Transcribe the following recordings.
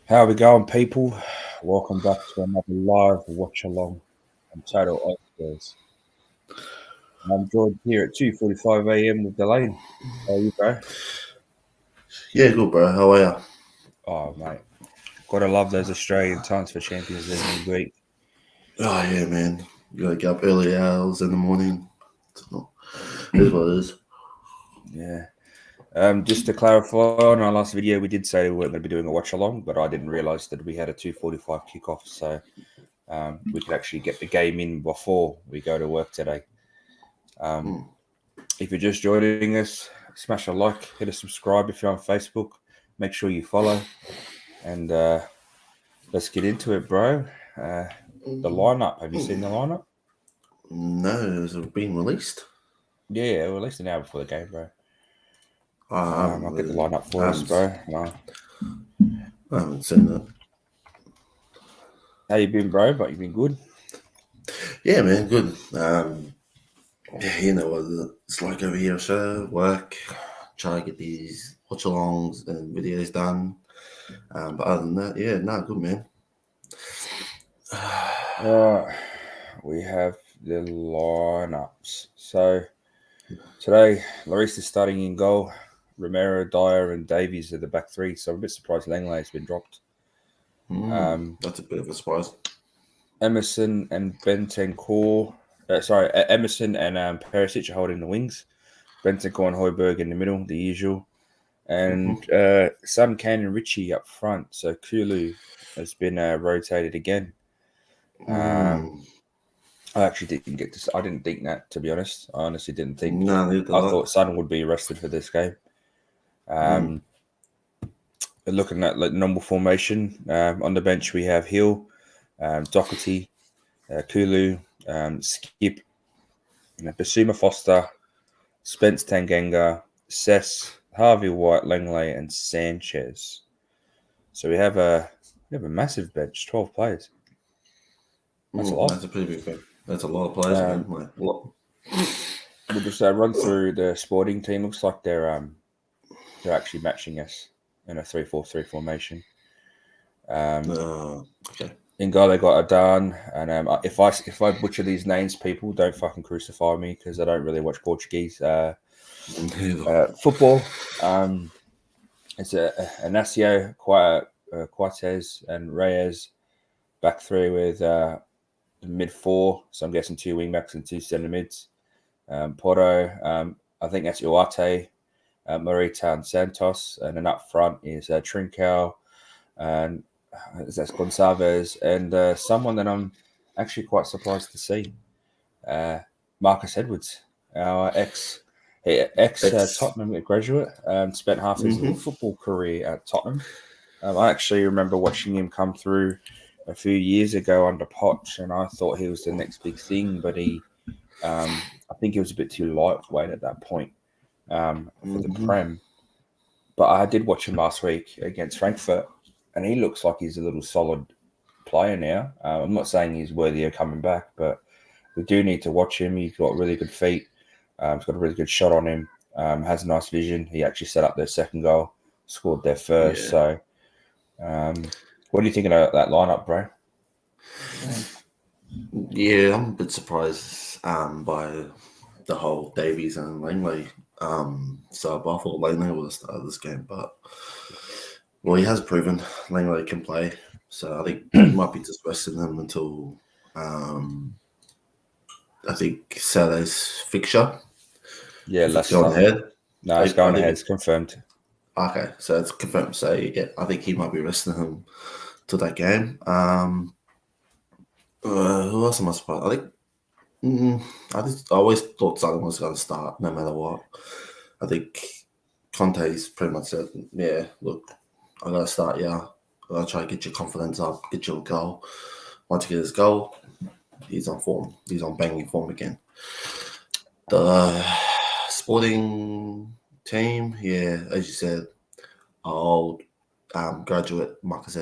How are we going, people? Welcome back to another live watch along on Total Hotspurs. I'm joined here at 2:45 a.m. with Delane. How are you, bro? Yeah, good, bro. How are you? Oh, mate, gotta love those Australian times for Champions League midweek. Oh, yeah, man. You gotta get up early hours in the morning. It is what it is. Yeah. Just to clarify, on our last video, we did say we weren't going to be doing a watch along, but I didn't realise that we had a 2:45 kickoff, so we could actually get the game in before we go to work today. Um, Mm. If you're just joining us, smash a like, hit a subscribe if you're on Facebook. Make sure you follow, and let's get into it, bro. Uh, the lineup. Have you seen the lineup? No, is it being released? Yeah, well, at least an hour before the game, bro. I'll get the Really, lineup I for us, haven't, bro. I haven't seen it. How you been, bro? But you been good? Yeah, man, good. Yeah, you know what it's like over here, so work, try to get these watch alongs and videos done. But other than that, yeah, no, good, man. Uh, we have the lineups. So today, Lloris is starting in goal. Romero, Dyer, and Davies are the back three. So I'm a bit surprised Langley has been dropped. Um, That's a bit of a surprise. Emerson and Bentancur. Emerson and Perisic are holding the wings. Bentancur and Hoiberg in the middle, the usual. And Mm-hmm. Sun, Kane, and Richie up front. So Kulu has been rotated again. Um, Mm. I actually didn't get this. I didn't think that, to be honest. I honestly didn't think. No, neither I did I. thought Sun would be arrested for this game. Mm. Um, Looking at like normal formation, on the bench we have Hill, Doherty, Kulu, Skip, Basuma Foster, Spence Tanganga, Sess, Harvey White, Langley, and Sanchez. So we have a massive bench, 12 players. That's a lot. That's a pretty big thing. That's a lot of players, man. Um, Like, what? we'll just run through the sporting team. Looks like they're actually matching us in a 3-4-3 formation. Um, Okay. in goal they got Adan, and if I butcher these names, people don't fucking crucify me because I don't really watch Portuguese football. It's Inacio, Quates, and Reyes back three with mid four. So I'm guessing two wing backs and two centre mids. Porto, I think that's Uarte, Morita, and Santos. And then up front is Trincao, and that's Gonçalves, and someone that I'm actually quite surprised to see, uh, Marcus Edwards, our ex It's. Tottenham graduate, spent half his Mm-hmm. football career at Tottenham. I actually remember watching him come through a few years ago under Poch, and I thought he was the next big thing, but I think he was a bit too lightweight at that point for the Mm-hmm. Prem. But I did watch him last week against Frankfurt, and he looks like he's a little solid player now. I'm not saying he's worthy of coming back, but we do need to watch him. He's got really good feet. He's got a really good shot on him. Has a nice vision. He actually set up their second goal, scored their first. Yeah. So, what do you think of that lineup, bro? Yeah, I'm a bit surprised by the whole Davies and Langley sub. I thought Langley would have started this game, but well, he has proven Langley can play. So I think he might be just resting him until um, I think Saturday's fixture. Yeah, If it's going Leicester. ahead, No, it's I going ahead. think It's confirmed. okay. So it's confirmed. So yeah, I think he might be resting him to that game. Who else am I surprised? I think I always thought Salah was going to start no matter what. I think Conte's pretty much said, yeah, look, I got to start, yeah. I got to try to get your confidence up, get you a goal. Once he gets his goal, he's on form. He's on banging form again. The sporting team, yeah, as you said, old graduate Marcus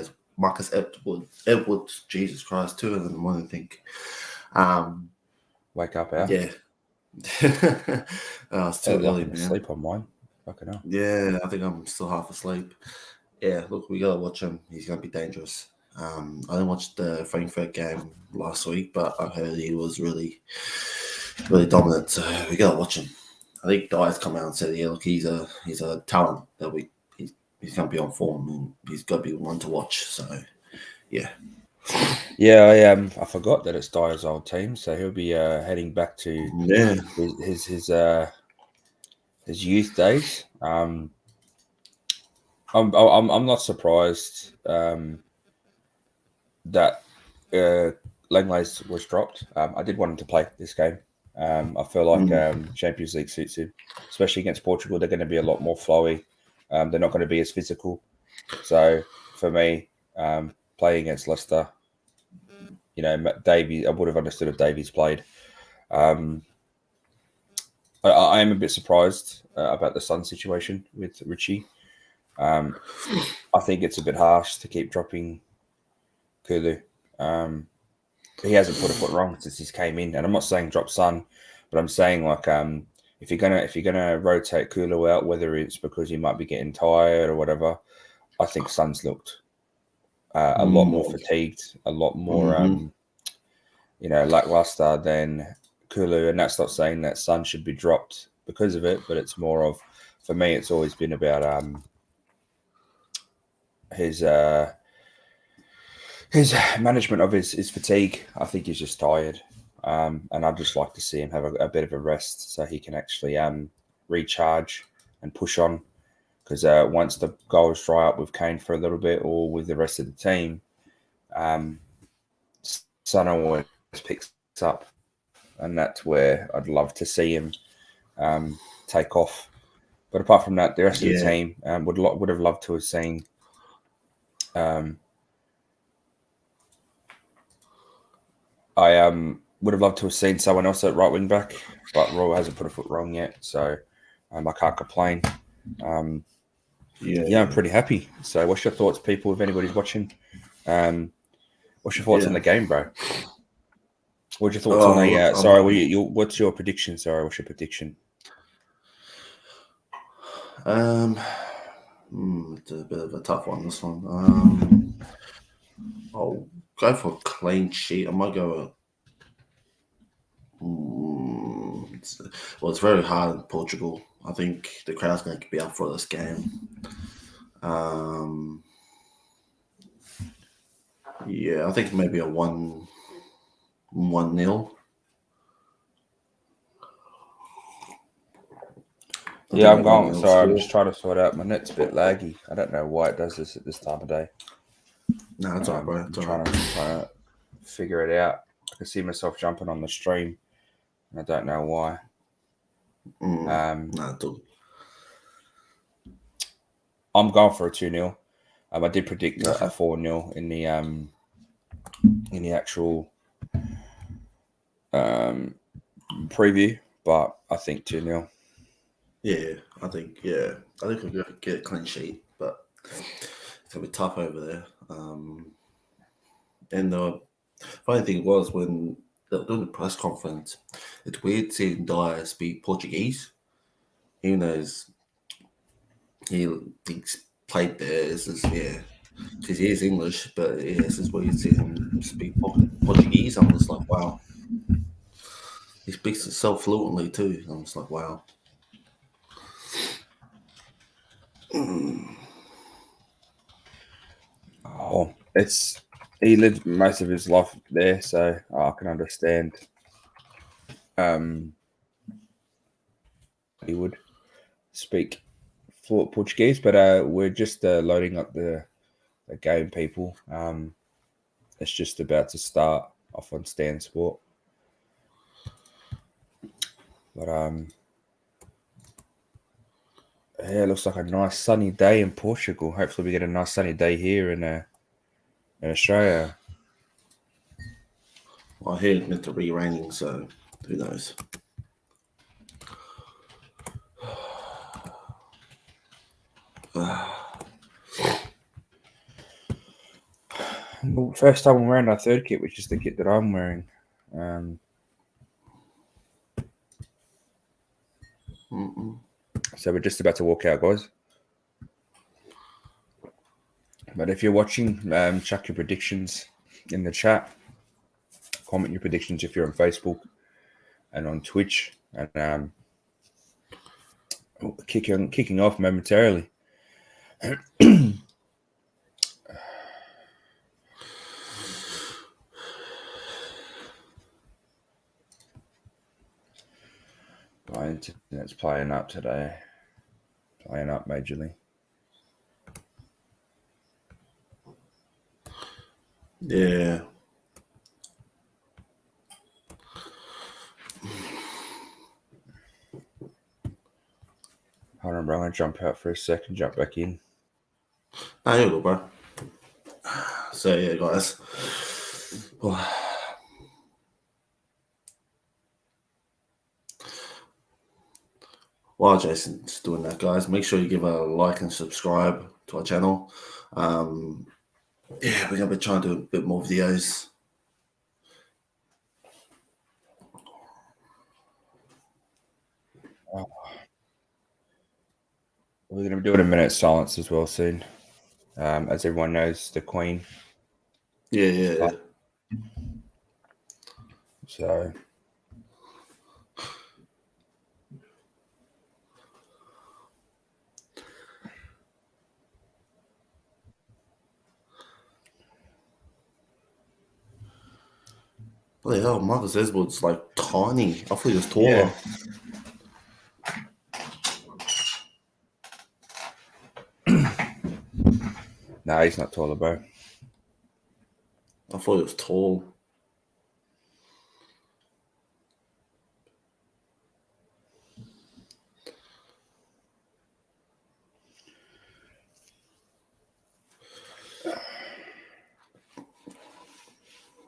Edwards, Jesus Christ, 2 of them in the morning, I think. Um, Wake up, out. yeah, it's too Like early, in man. sleep on mine. Fucking hell. Yeah, I think I'm still half asleep. Yeah, look, we gotta watch him. He's gonna be dangerous. I didn't watch the Frankfurt game last week, but I heard he was really, really dominant. So we gotta watch him. I think Dyer's come out and said, "Yeah, look, he's a talent that he's gonna be on form and he's got to be one to watch." So yeah, Yeah, I forgot that it's Dyer's old team, so he'll be heading back to yeah, his youth days. I'm not surprised that Langley's was dropped. I did want him to play this game. I feel like Champions League suits him, especially against Portugal. They're going to be a lot more flowy. They're not going to be as physical. So for me, playing against Leicester, Davy, I would have understood if Davies played. I am a bit surprised about the Sun situation with Richie. I think it's a bit harsh to keep dropping Kulu. He hasn't put a foot wrong since he's came in, and I'm not saying drop Sun, but I'm saying like if you're gonna rotate Kulu out, whether it's because he might be getting tired or whatever, I think Sun's looked a lot more fatigued, a lot more lackluster than Kulu, and that's not saying that Sun should be dropped because of it, but it's more of, for me, it's always been about his management of his fatigue. I think he's just tired, and I'd just like to see him have a bit of a rest so he can actually recharge and push on. Because once the goals dry up with Kane for a little bit, or with the rest of the team, Son always picks up, and that's where I'd love to see him take off. But apart from that, the rest of the team would have loved to have seen. I would have loved to have seen someone else at right wing back, but Roy hasn't put a foot wrong yet, so I can't complain. Yeah, I'm pretty happy. So, what's your thoughts, people? If anybody's watching, what's your thoughts on the game, bro? What's your thoughts on the? Sorry, what's your prediction? Sorry, what's your prediction? It's a bit of a tough one. This one. I'll go for a clean sheet. I might go. It's very hard in Portugal. I think the crowd's going to be up for this game. Yeah, I think maybe a 1-0. Yeah, I'm going. Sorry, I'm just trying to sort out. My net's a bit laggy. I don't know why it does this at this time of day. No, it's alright, bro. I'm trying to figure it out. I can see myself jumping on the stream, and I don't know why. I'm going for a 2-0. I did predict a 4-0 in the actual preview, but I think 2-0. Yeah, I think we're going to get a clean sheet, but it's going to be tough over there. And the funny thing was, when doing the press conference, it's weird seeing Dyer speak Portuguese, even though he's played there. Because he is English, but this is weird seeing him speak Portuguese. I'm just like, wow. He speaks it so fluently too. I'm just like, wow. Oh, he lived most of his life there, so I can understand. He would speak fluent Portuguese, but we're just loading up the game, people. It's just about to start off on Stan Sport, but yeah, it looks like a nice sunny day in Portugal. Hopefully, we get a nice sunny day here in Australia. Well, here it's meant to be raining, so who knows? First time I'm wearing our third kit, which is the kit that I'm wearing. So we're just about to walk out, guys. But if you're watching, chuck your predictions in the chat. Comment your predictions if you're on Facebook and on Twitch. And kicking off momentarily. My internet's playing up today. Playing up majorly. Yeah. Hold on, bro. I'm going to jump out for a second, jump back in. Nah, you go, bro. So, yeah, guys. While Jason's doing that, guys, make sure you give a like and subscribe to our channel. Yeah, we're going to be trying to do a bit more videos. We're going to be doing a minute silence as well soon. As everyone knows, the Queen. Yeah. So... Bloody hell, Marcus Edwards like tiny. I thought he was taller. Yeah. No, he's not taller, bro. I thought he was tall.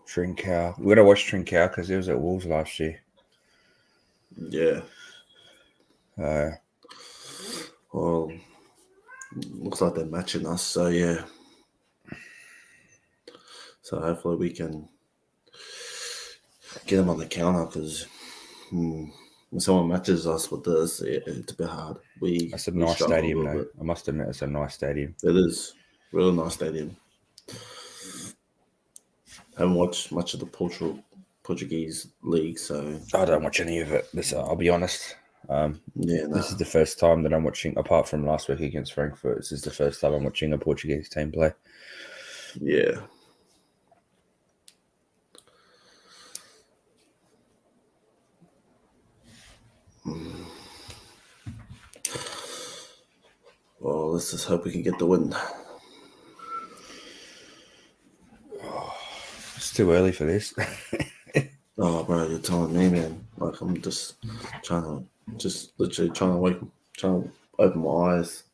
Trincao. We got to watch Trincao because he was at Wolves last year. Yeah. Well, looks like they're matching us, so yeah. So hopefully we can get them on the counter because when someone matches us with this, it's a bit hard. That's a we nice struggle stadium, a little though. bit. I must admit, it's a nice stadium. It is. Really nice stadium. Haven't watched much of the Portuguese league, so... I don't watch any of it. I'll be honest. This is the first time that I'm watching, apart from last week against Frankfurt, this is the first time I'm watching a Portuguese team play. Yeah. Well, let's just hope we can get the win. It's too early for this. Oh, bro, you're telling me, man. Like, I'm just literally trying to open my eyes.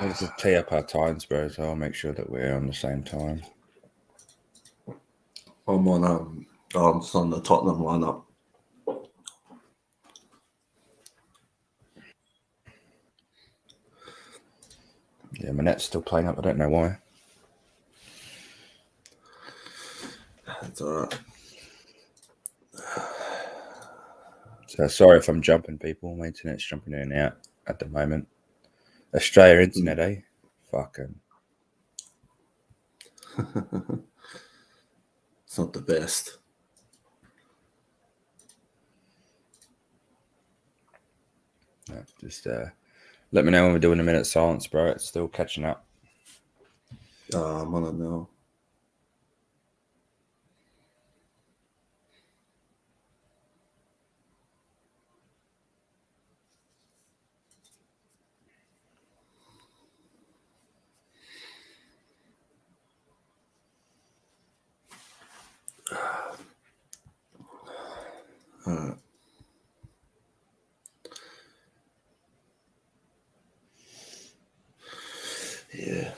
Let's just tee up our times, bro, so I'll make sure that we're on the same time. I'm just on the Tottenham lineup. Yeah, my net's still playing up. I don't know why. It's alright. So sorry if I'm jumping, people. My internet's jumping in and out at the moment. Australia internet, eh? Fucking. It's not the best. No, just let me know when we're doing a minute silence, bro. It's still catching up. I'm on it now. Alright. Yeah.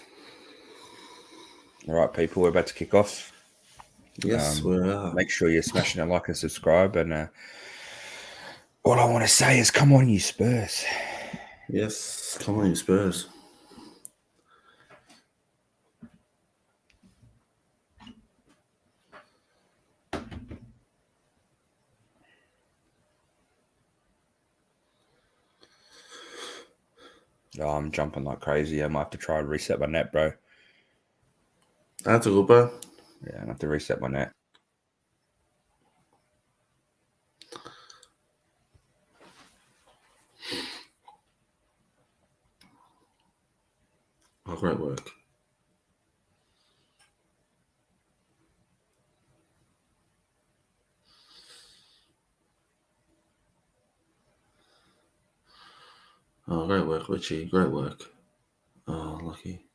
All right, people, we're about to kick off. Yes, we are. Make sure you're smashing a like and subscribe. And all I want to say is, come on, you Spurs. Yes, come on, you Spurs. Oh, I'm jumping like crazy. I might have to try and reset my net, bro. That's a good, bro. Yeah, I have to reset my net. Oh, great work. Oh, great work, Richie. Great work. Oh, lucky.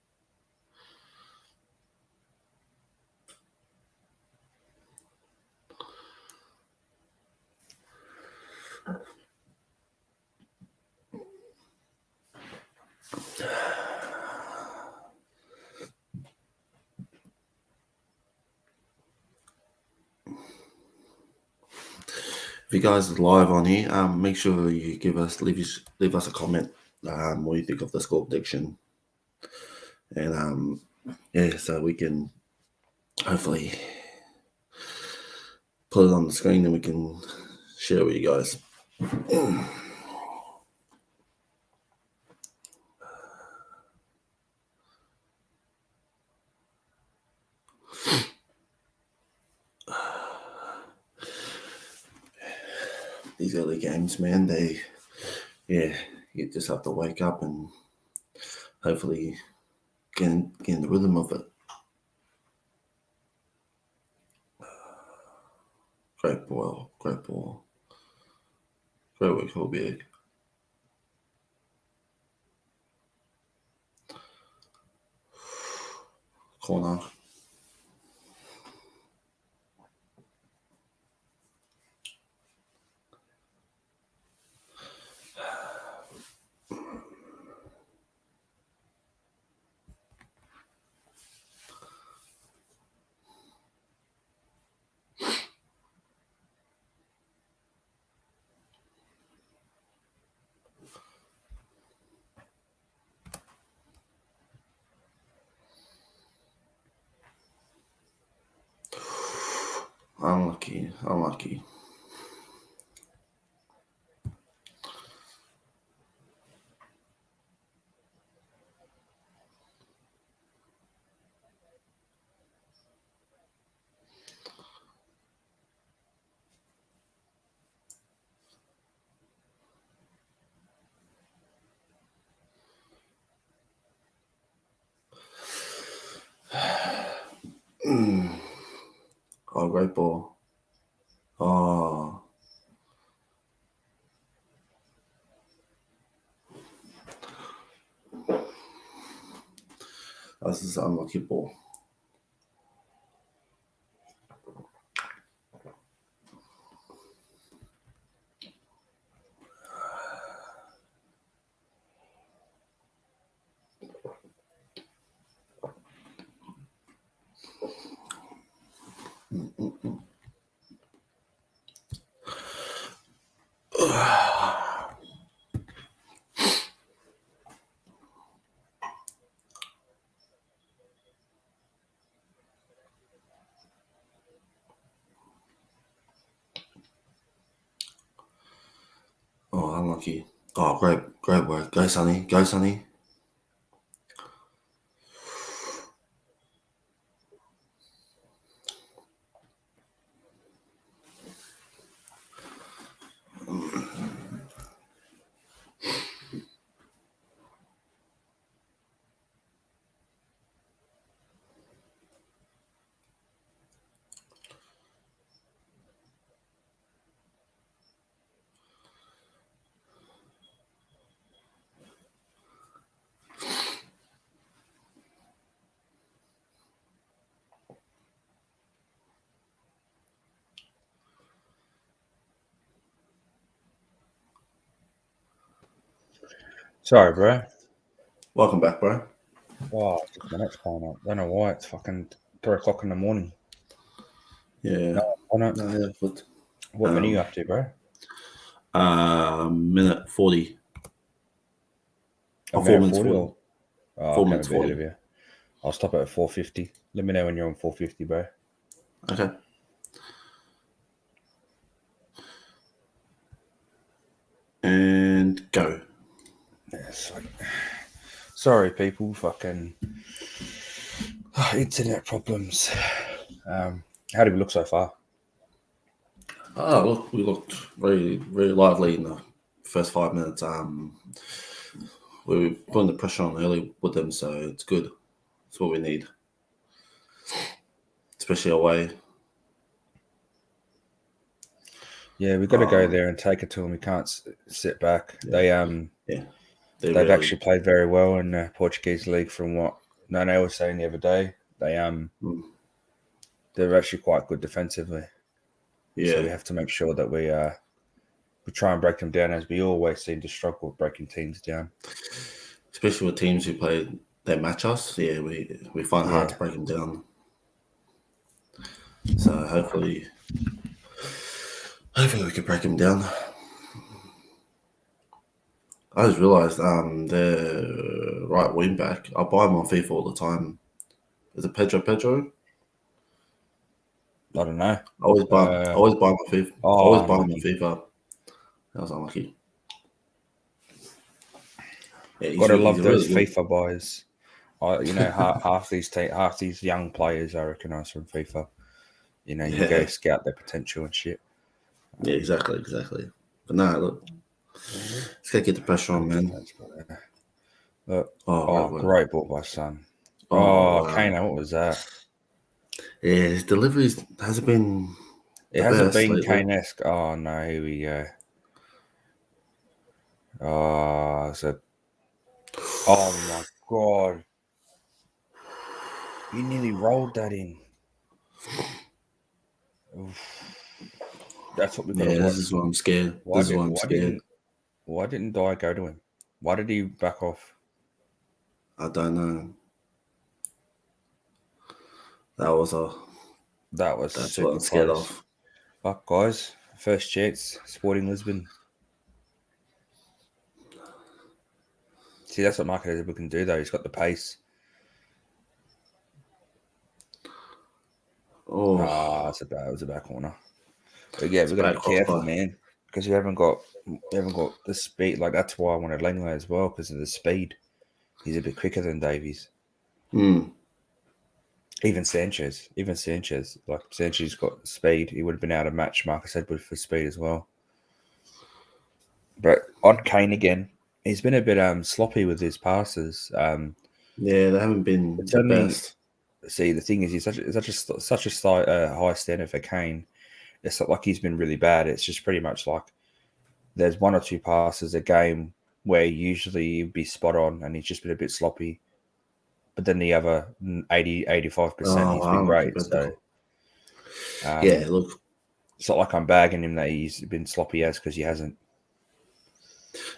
If you guys are live on here, make sure you leave us a comment. What you think of the score prediction, and yeah, so we can hopefully put it on the screen and we can share with you guys. These early games, man, you just have to wake up and hopefully get in the rhythm of it. Great ball, great ball. Great work, Holberg. Corner. Unlucky. Oh, great ball. Oh. This is an unlucky ball. Oh, unlucky. Oh, great work. Go, Sonny. Go, Sonny. Sorry, bro. Welcome back, bro. Oh, just my net's playing up. Don't know why. It's fucking 3 o'clock in the morning. Yeah. No, I don't. No, yeah, but, What minute are you up to, bro? minute 40. A Oh, 4 minute minutes 40 40. or? Oh, 4 okay, I'm a minutes bit ahead 40. of you. I'll stop at 4:50. Let me know when you're on 4:50, bro. Okay. And go. Yeah, sweet. Sorry, people. Fucking internet problems. How did we look so far? Look, we looked very, very lively in the first 5 minutes. We were putting the pressure on early with them, so it's good. It's what we need, especially away. Yeah, we've got to go there and take it to them. We can't sit back. Yeah. They've actually played very well in the Portuguese league. From what Nane was saying the other day, they're actually quite good defensively. Yeah. So we have to make sure that we try and break them down, as we always seem to struggle with breaking teams down. Especially with teams who play, they match us. Yeah, we find it hard to break them down. So hopefully we can break them down. I just realised the right wing back. I buy him on FIFA all the time. Is it Pedro? I don't know. I always buy him on FIFA. Oh, Buy him on FIFA. That was unlucky. Yeah, gotta love those really FIFA boys. Half these young players I recognise from FIFA. You go scout their potential and shit. Yeah, exactly. But nah, look, let's gotta get the pressure on, man. Great ball by Son. Wow. Kano, what was that? Yeah, his deliveries hasn't been. It hasn't been Kane-esque. Oh no, here we go. Oh my god! You nearly rolled that in. Oof. That's what we got to watch. This is why I'm scared. Why didn't Dyer go to him? Why did he back off? I don't know. That's super what I'm scared close. of. Fuck, guys. First chance, Sporting Lisbon. See, that's what Mark Edwards can do, though. He's got the pace. Oh, it was a bad corner. But yeah, we've got to be careful, man, because you haven't got the speed. Like, that's why I wanted Langley as well, because of the speed. He's a bit quicker than Davies. Even Sanchez. Like, Sanchez got speed. He would have been able to match Marcus Edwards for speed as well. But on Kane again, he's been a bit sloppy with his passes. Yeah, they haven't been the best. See, the thing is, he's such a high standard for Kane. It's not like he's been really bad. It's just pretty much like there's one or two passes a game where usually he'd be spot on, and he's just been a bit sloppy. But then the other 80-85%, he's been great. So, yeah, look, it's not like I'm bagging him that he's been sloppy because he hasn't.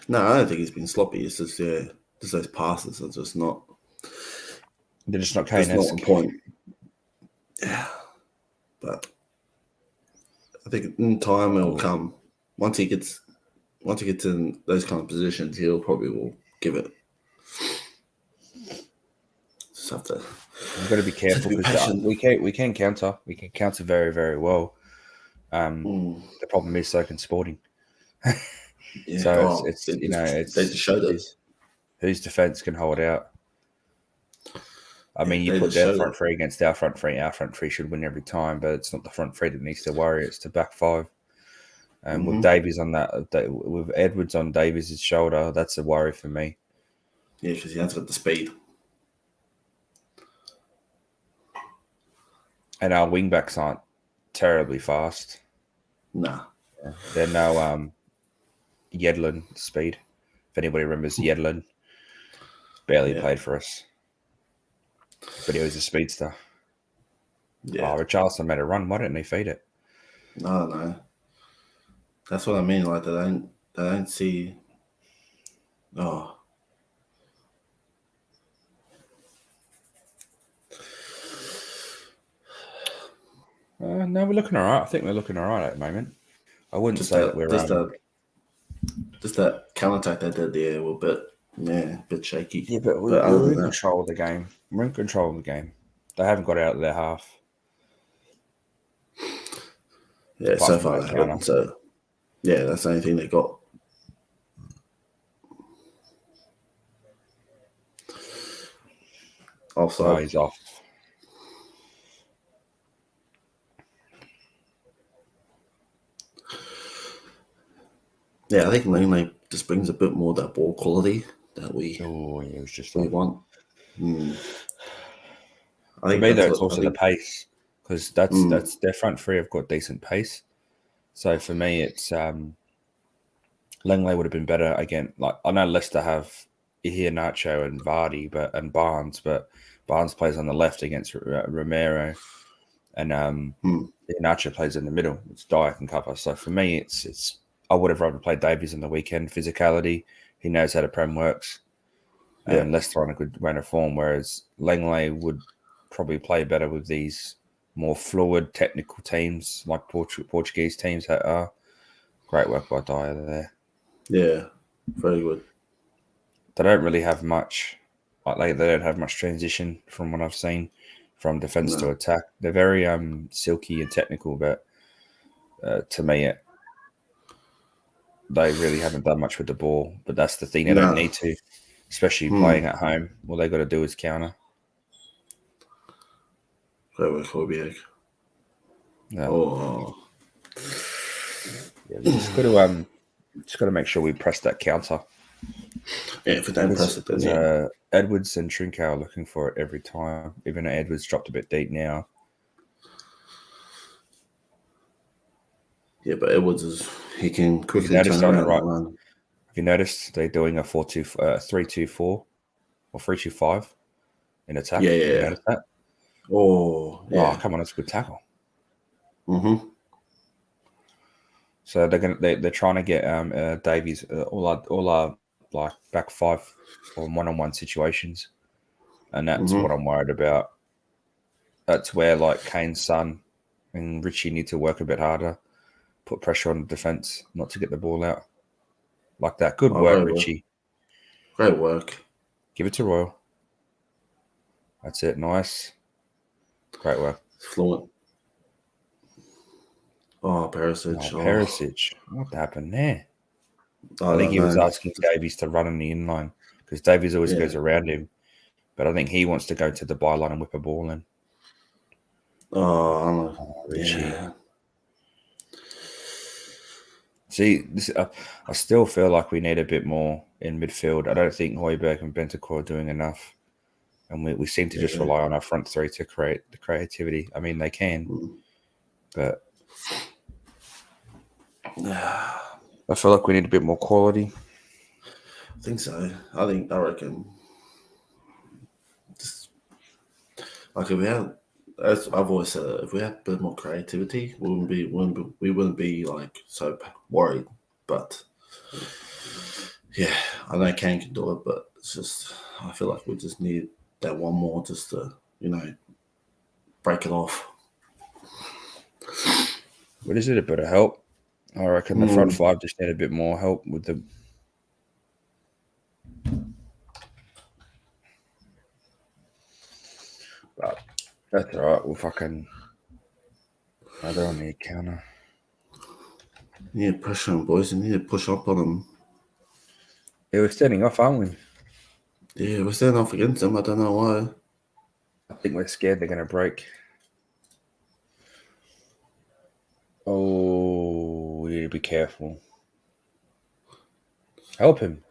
No, I don't think he's been sloppy. It's just just those passes are just not. They're just not Kane-esque. That's not on point. Yeah, but I think in time it will come. Once he gets in those kind of positions, he'll probably will give it. Just have to. We've got to be careful because we can counter. We can counter very, very well. The problem is so can Sporting. Yeah. So it's they just showed it. Whose defense can hold out. I mean, you put their front three against our front three. Our front three should win every time, but it's not the front three that needs to worry. It's the back five. And with Davies on that, with Edwards on Davies' shoulder, that's a worry for me. Yeah, because he hasn't got the speed. And our wing backs aren't terribly fast. Nah. They're no Yedlin speed. If anybody remembers Yedlin, barely played for us. But he was a speedster. Yeah. Oh, Richarlison made a run. Why didn't he feed it? No. That's what I mean. Like they don't see. Oh. No, we're looking all right. I think we're looking all right at the moment. I wouldn't say that we're just that counter attack they did there were a bit shaky. Yeah, but we're in control of the game. We're in control of the game. They haven't got out of their half. Yeah, so far they haven't. So yeah, that's the only thing they got. offside. He's off. Yeah, I think Langley just brings a bit more of that ball quality that we It was just want. I For think me, though, that's it's what also the pace, because that's their front three have got decent pace. So for me, it's Langley would have been better again. Like, I know Leicester have Iheanacho and Vardy, and Barnes, but Barnes plays on the left against Romero, and Iheanacho plays in the middle, which Dyer can cover. So for me, it's I would have rather played Davies on the weekend. Physicality, he knows how the Prem works, and Leicester on a good run of form. Whereas Langley would probably play better with these more fluid, technical teams like Portuguese teams that are. Great work by Dyer there. Yeah, very good. They don't really have much, they don't have much transition from what I've seen from defense to attack. They're very silky and technical, but to me, they really haven't done much with the ball. But that's the thing; they don't need to, especially playing at home. All they got to do is counter. Great work, Hojbjerg. Yeah. Oh, Yeah, we just got to make sure we press that counter. Yeah, if it don't press it, then Edwards and Trincao are looking for it every time. Even though Edwards dropped a bit deep now. Yeah, but Edwards he can quickly turn around and run. Have you noticed they're doing a 3-2-4 or 3-2-5 in attack? Yeah. Have you noticed that? Oh, yeah. Oh, come on, that's a good tackle. So they're trying to get Davies all our like back five or one-on-one situations, and that's what I'm worried about. That's where like Kane's son and Richie need to work a bit harder, put pressure on the defense, not to get the ball out like that. Good work, Richie. Great work. Give it to Royal. That's it. Nice. Great work. Fluent. Oh, Perisic. Perisic. What happened there? I think he was asking Davies to run in the inline because Davies always goes around him. But I think he wants to go to the byline and whip a ball in. Richie. Yeah. See, I still feel like we need a bit more in midfield. I don't think Hojbjerg and Bentancur are doing enough. And we seem to just rely on our front three to create the creativity. I mean, they can. But I feel like we need a bit more quality. I think so. I reckon. Just, like if we had, as I've always said, if we had a bit more creativity, we wouldn't be like so worried. But yeah, I know Kane can do it, but it's just I feel like we just need that one more just to break it off. What is it? A bit of help. I reckon the front five just need a bit more help with the. But that's all right. We'll fucking. I don't need counter. You need pressure on boys. You need to push up on them. Yeah, we're standing off, aren't we? Yeah, we're standing off against them. I don't know why. I think we're scared they're going to break. Oh, we need to be careful. Help him.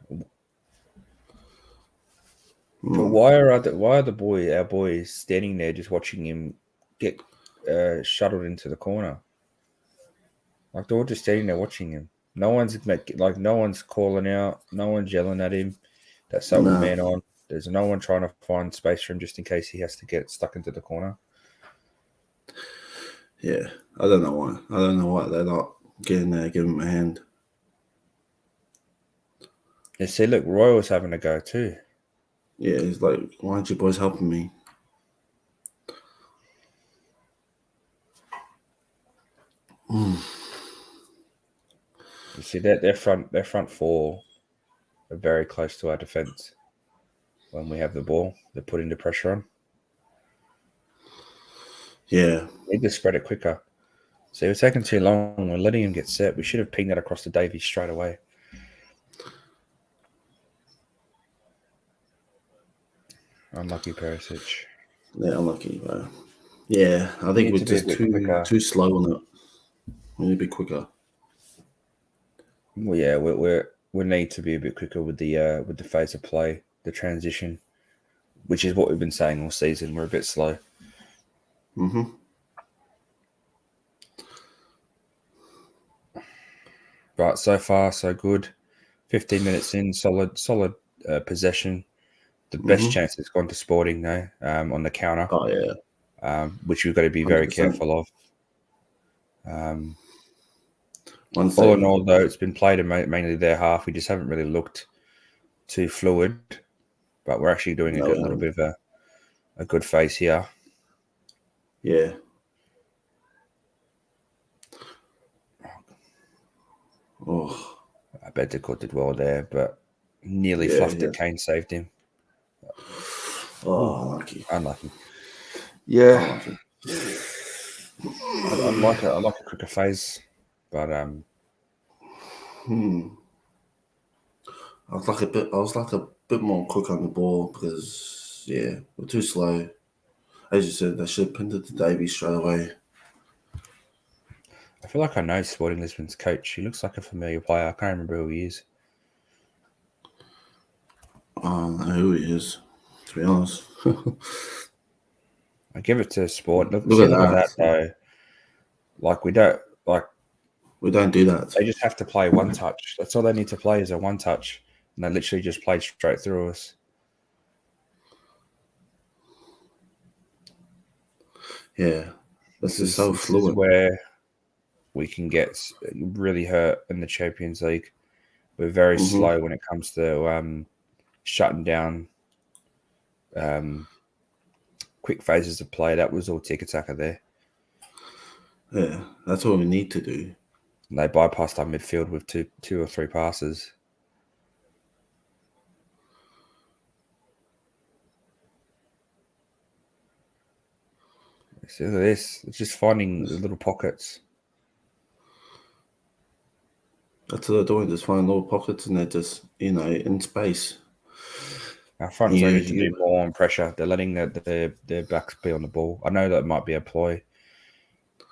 But why are our boys standing there just watching him get shuttled into the corner? Like they're all just standing there watching him. No one's calling out. No one's yelling at him. That's so man on. There's no one trying to find space for him just in case he has to get stuck into the corner. Yeah, I don't know why. I don't know why they're not getting there, giving him a hand. Yeah, see, look, Roy was having a go too. Yeah, he's like, why aren't you boys helping me? You see that their front four are very close to our defense. When we have the ball, they're putting the pressure on. Yeah. We need to spread it quicker. See, we're taking too long. We're letting him get set. We should have pinged that across to Davies straight away. Unlucky Perisic. Yeah, unlucky, bro. Yeah, I think Need we're to be a just bit quicker. too slow on it. We need to be quicker. Well, yeah, we need to be a bit quicker with the phase of play, the transition, which is what we've been saying all season. We're a bit slow. Mm-hmm. But so far, so good. 15 minutes in, solid possession. The best Mm-hmm. chance has gone to Sporting though, on the counter, Oh yeah, which we've got to be very 100%. careful of. One All in thing, all, though, it's been played in mainly their half. We just haven't really looked too fluid, but we're actually doing no, a little bit of a good phase here. yeah. Oh, I bet the court did well there, but nearly yeah, fluffed yeah. it. Kane saved him. Oh, unlucky. Unlucky. Yeah, Unlucky. I like it. I like a quicker phase, but I was like a bit more quick on the ball because yeah, we're too slow. As you said, they should have pinned it to Davey straight away. I feel like I know Sporting Lisbon's coach. He looks like a familiar player. I can't remember who he is. I don't know who he is, to be honest. I give it to Sport. Look Look at at that that. though. Like we don't like. We don't do that. They just have to play one touch. That's all they need to play is a one touch, and they literally just played straight through us. Yeah, this is so This is fluid. where we can get really hurt in the Champions League. We're very Mm-hmm. slow when it comes to shutting down quick phases of play. That was all tiki-taka there. Yeah, that's what we need to do. And they bypassed our midfield with two or three passes. So look at this. It's just finding the little pockets. That's what they're doing, just find little pockets and they're just, in space. Our front You, three need to do you, more on pressure. They're letting their backs be on the ball. I know that might be a ploy,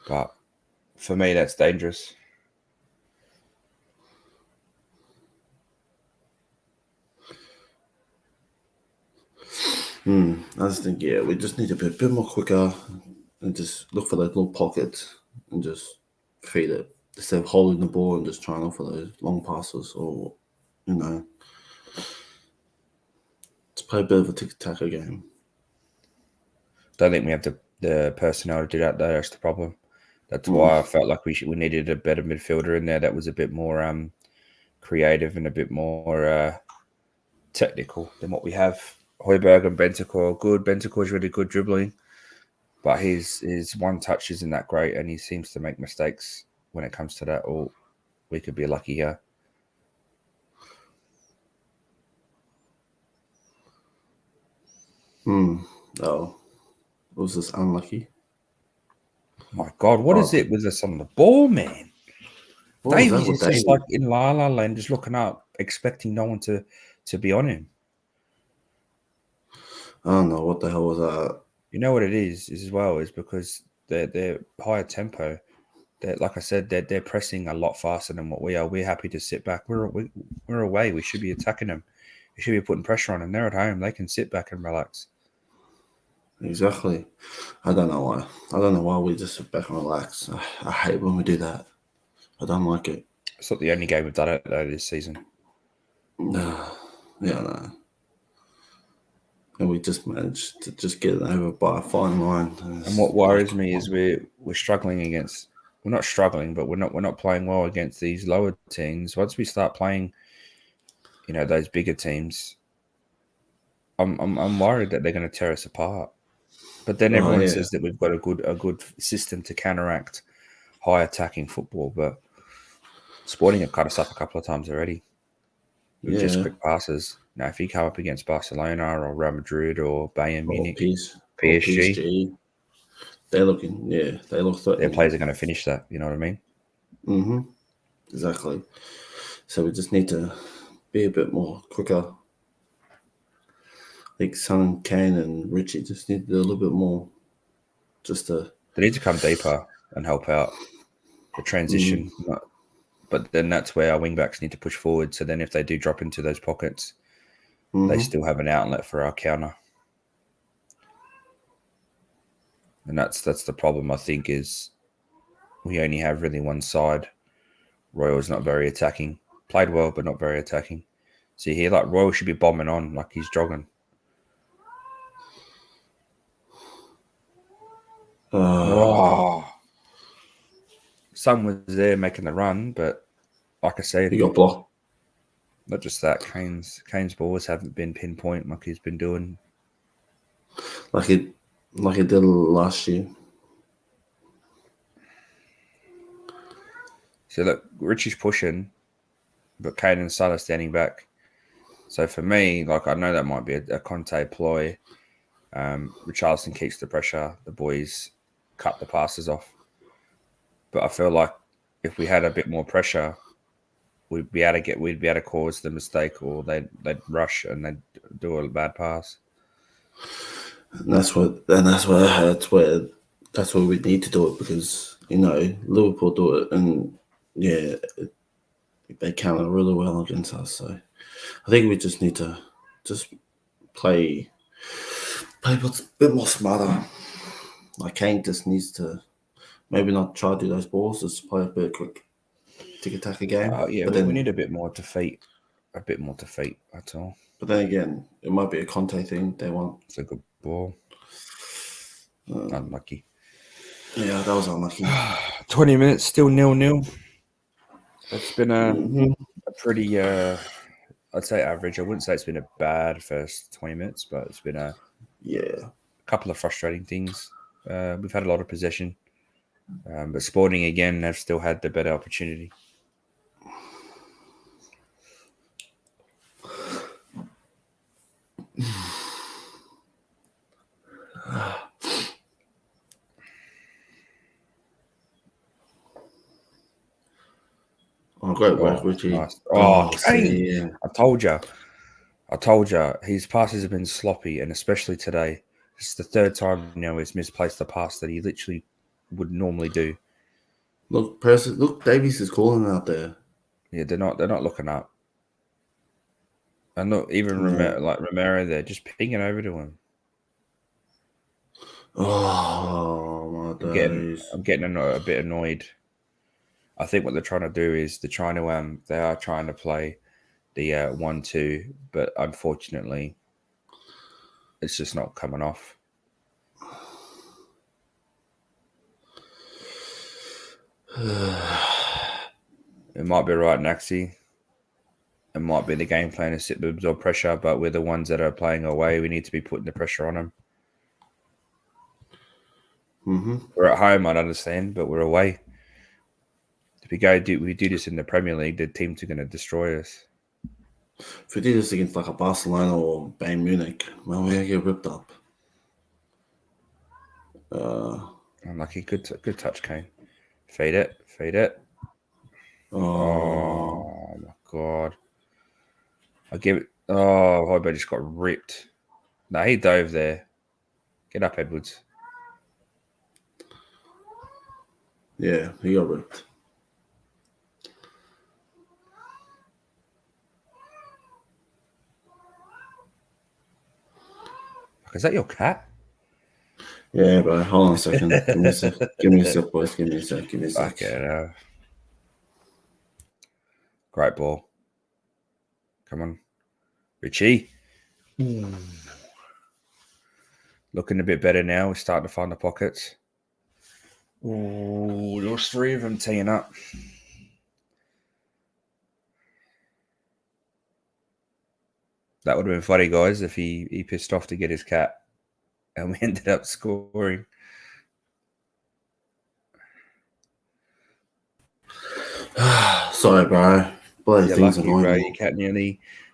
but for me, that's dangerous. I just think, yeah, we just need to be a bit more quicker and just look for those little pockets and just feed it instead of holding the ball and just trying to look for those long passes or, to play a bit of a tiki-taka game. Don't think we have the personnel to do that, though. That's the problem. That's why I felt like we needed a better midfielder in there that was a bit more creative and a bit more technical than what we have. Højbjerg and Bentancur are good. Bentancur is really good dribbling, but his one touch isn't that great, and he seems to make mistakes when it comes to that. Or we could be lucky here. Oh, was this unlucky? My God, what is it with us on the ball, man? What was that Davies with is just Davey? like in La La Land, just looking up, expecting no one to be on him. I don't know what the hell was that. You know what it is as well is because they're higher tempo. They're, like I said, they're pressing a lot faster than what we are. We're happy to sit back. We're away. We should be attacking them. We should be putting pressure on them. They're at home. They can sit back and relax. Exactly. I don't know why. I don't know why we just sit back and relax. I hate when we do that. I don't like it. It's not the only game we've done it though this season. Yeah, no. And we just managed to just get it over by a fine line. And what worries me is we're struggling against. We're not struggling, but we're not playing well against these lower teams. Once we start playing, those bigger teams, I'm worried that they're going to tear us apart. But then everyone yeah. says that we've got a good system to counteract high attacking football. But Sporting have cut us up a couple of times already with just quick passes. Now, if you come up against Barcelona or Real Madrid or Bayern Munich, Or PSG, they're looking, they look threatening. their players are going to finish that. You know what I mean? Mm-hmm. Exactly. So we just need to be a bit more quicker. think Son, Kane, and Richie just need to do a little bit more. They need to come deeper and help out the transition. But then that's where our wing backs need to push forward. So then if they do drop into those pockets, they still have an outlet for our counter. And that's the problem, I think, is we only have really one side. Royal's not very attacking. Played well, but not very attacking. See here, like Royal should be bombing on like he's jogging. Son was there making the run, but like I said, he got blocked. Not just that, Kane's balls haven't been pinpoint like he's been doing. Like he did last year. So look, Richie's pushing, but Kane and Son are standing back. So for me, like I know that might be a Conte ploy. Richarlison keeps the pressure. The boys cut the passes off. But I feel like if we had a bit more pressure, we'd be able to cause the mistake, or they'd rush and they'd do a bad pass. And that's where we need to do it, because Liverpool do it, and they counter really well against us. So I think we just need to play a bit more smarter. Like Kane just needs to maybe not try to do those balls, just play a bit of quick tick-attack game. But we need a bit more defeat. That's all. But then again, it might be a Conte thing. They want. It's a good ball. Unlucky. Yeah, that was unlucky. 20 minutes, still 0-0. It's been a pretty, I'd say average. I wouldn't say it's been a bad first 20 minutes, but it's been a couple of frustrating things. We've had a lot of possession, but Sporting again have still had the better opportunity. Great work, Richie. Nice. I told you. His passes have been sloppy, and especially today. It's the third time he's misplaced the pass that he literally would normally do. Look, Davies is calling out there. Yeah, they're not looking up. And look, even Romero there, just pinging over to him. Oh my days! I'm getting a bit annoyed. I think what they're trying to do is they are trying to play the 1-2, but unfortunately, it's just not coming off. It might be right, Naxi. It might be the game plan to sit with absorb pressure, but we're the ones that are playing away. We need to be putting the pressure on them. We're at home, I'd understand, but we're away. If we do this in the Premier League, the teams are going to destroy us. If we do this against like a Barcelona or Bayern Munich, well, we're going to get ripped up. Unlucky. Good touch, Kane. Fade it. Oh my God. I give it. Oh, Hojberg just got ripped. No, he dove there. Get up, Edwards. Yeah, he got ripped. Is that your cat? Yeah, bro. Hold on a second. Give me a sec. Give me a sec, boys. Give me a sec. Okay, great ball. Come on. Richie. Looking a bit better now. We're starting to find the pockets. Oh, there's three of them teeing up. That would have been funny, guys, if he pissed off to get his cat and we ended up scoring. Sorry, bro. Bloody You're things lucky, annoying bro. me. Your cat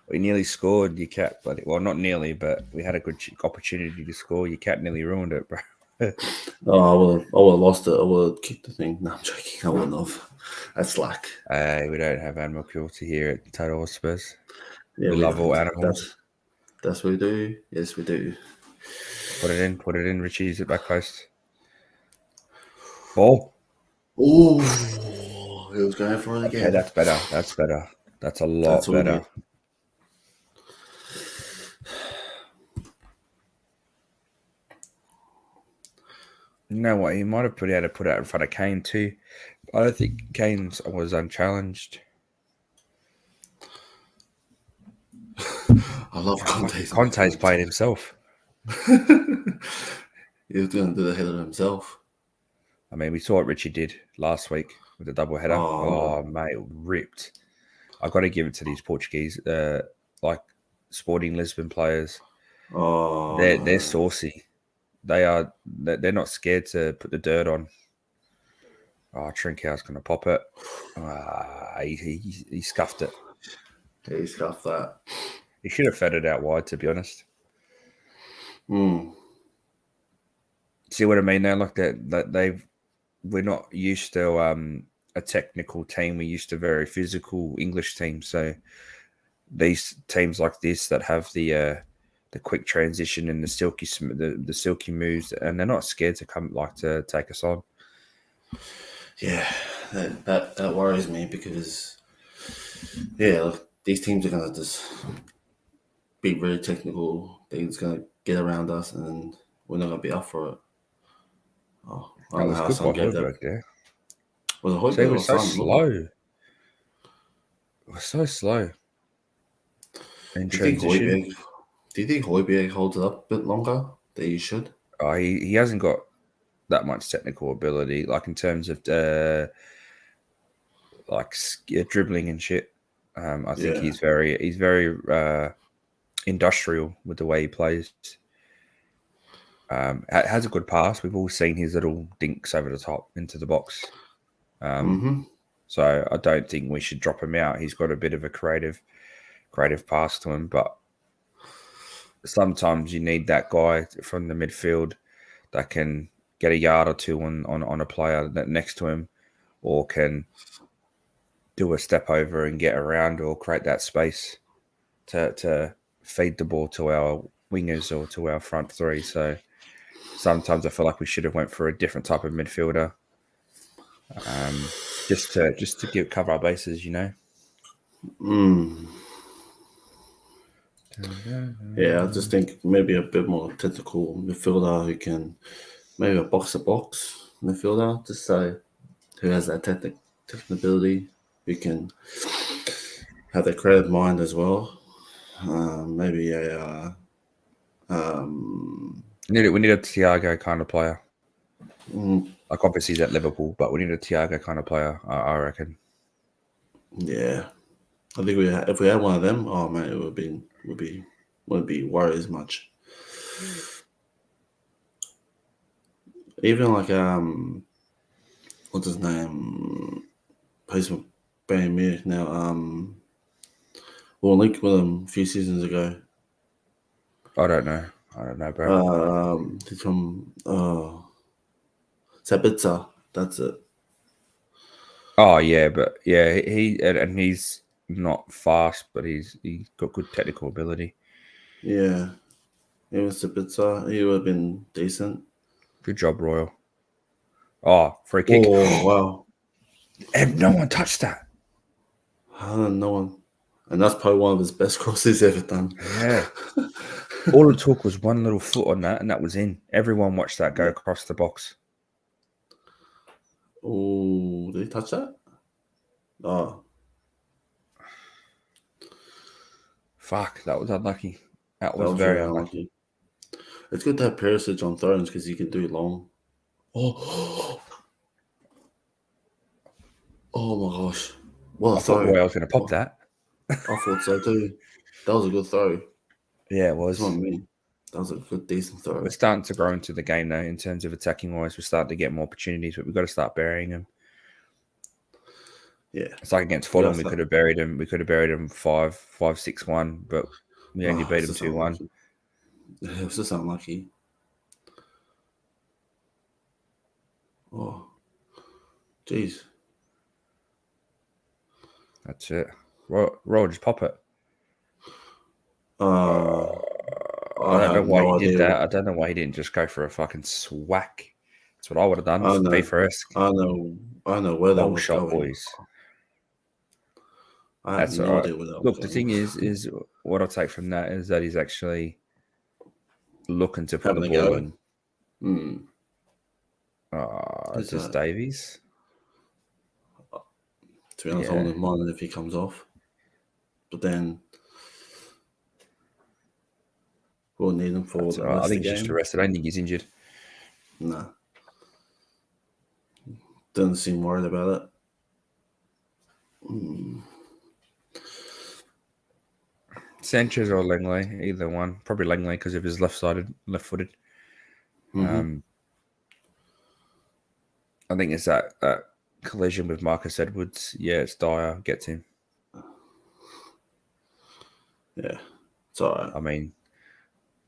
we nearly scored. Your cat, well, not nearly, but we had a good opportunity to score. Your cat nearly ruined it, bro. I would have lost it. I would have kicked the thing. No, I'm joking. I wouldn't have. That's slack. We don't have animal cruelty here at Tottenham Hotspur. Yeah, we love all animals. That's what we do. Yes, we do. Put it in. Richie's at back post. Ball. Oh, he was going for it Okay, again. that's better. That's a lot That's all we better. need. You know what? He might have put out in front of Kane too. I don't think Kane was unchallenged. I love Conte's Conte's played himself. He was going to do the header himself. I mean, we saw what Richie did last week with the double header. Oh mate, ripped. I've got to give it to these Portuguese, like Sporting Lisbon players. Oh, They're saucy. They're not scared to put the dirt on. Oh, Trincau's going to pop it. He scuffed it. Yeah, he scuffed that. He should have fed it out wide, to be honest. See what I mean now? Like that we're not used to a technical team. We're used to very physical English teams. So these teams like this that have the quick transition and the silky moves, and they're not scared to take us on. Yeah, that worries me because look, these teams are gonna just be really technical. They're just gonna get around us, and we're not gonna be up for it. Oh, I That don't know was how good by Son gave that. Højbjerg there. Was it So Højbjerg he or was so Son? slow. It was so slow in transition. Do you think Højbjerg holds it up a bit longer than he should? Oh, he hasn't got that much technical ability, like in terms of dribbling and shit. I think he's very industrial with the way he plays. Has a good pass. We've all seen his little dinks over the top into the box. So I don't think we should drop him out. He's got a bit of a creative pass to him, but sometimes you need that guy from the midfield that can get a yard or two on a player that next to him, or can do a step over and get around or create that space to feed the ball to our wingers or to our front three. So sometimes I feel like we should have went for a different type of midfielder, just to cover our bases, you know. Yeah, I just think maybe a bit more technical midfielder who can, maybe a box-to-box midfielder, just so who has that technical ability, who can have that creative mind as well. Maybe a We need a Thiago kind of player. Like obviously he's at Liverpool, but we need a Thiago kind of player, I reckon. Yeah, I think if we had one of them, oh man, it wouldn't be worried as much. Even like what's his name? Plays for Bayern Munich now. Well, linked with him a few seasons ago. I don't know, bro. He's from Sabitzer. That's it. Oh yeah, but yeah, he's not fast, but he's got good technical ability. Yeah, he was Sabitzer. He would have been decent. Good job, Royal. Oh, free kick. Oh wow! No one touched that. No one, and that's probably one of his best crosses ever done. Yeah. All it took was one little foot on that, and that was in. Everyone watched that go across the box. Oh, did he touch that? Oh. Fuck, that was unlucky. That was very unlucky. It's good to have Perisic on thrones because he can do long. Oh my gosh. What a throw. I thought Royal was going to pop that. I thought so too. That was a good throw. Yeah, it was. That's what I mean. That was a good, decent throw. We're starting to grow into the game though, in terms of attacking wise. We're starting to get more opportunities, but we've got to start burying them. Yeah. It's like against Fulham, we could have buried them. We could have buried them 5-6-1, but we only beat them 2-1. It was just unlucky. Oh, jeez. That's it. Roll, just pop it. I don't know have why no he did idea. that. I don't know why he didn't just go for a fucking swack. That's what I would have done. I know. FIFA-esque. I know where that Long was shot, going. boys. I have That's all no right. idea where that was Look, the going. thing is what I take from that is that he's actually looking to put Having the a ball go. in. Is this That? Davies? To be honest, I Yeah. wouldn't mind if he comes off. But then we'll need him for the I rest of think the he's just game. arrested. I don't think he's injured. Nah. Doesn't seem worried about it. Sanchez or Langley, either one. Probably Langley because of his left-footed. I think it's that collision with Marcus Edwards. Yeah, it's Dyer gets him. Yeah, it's all right. I mean,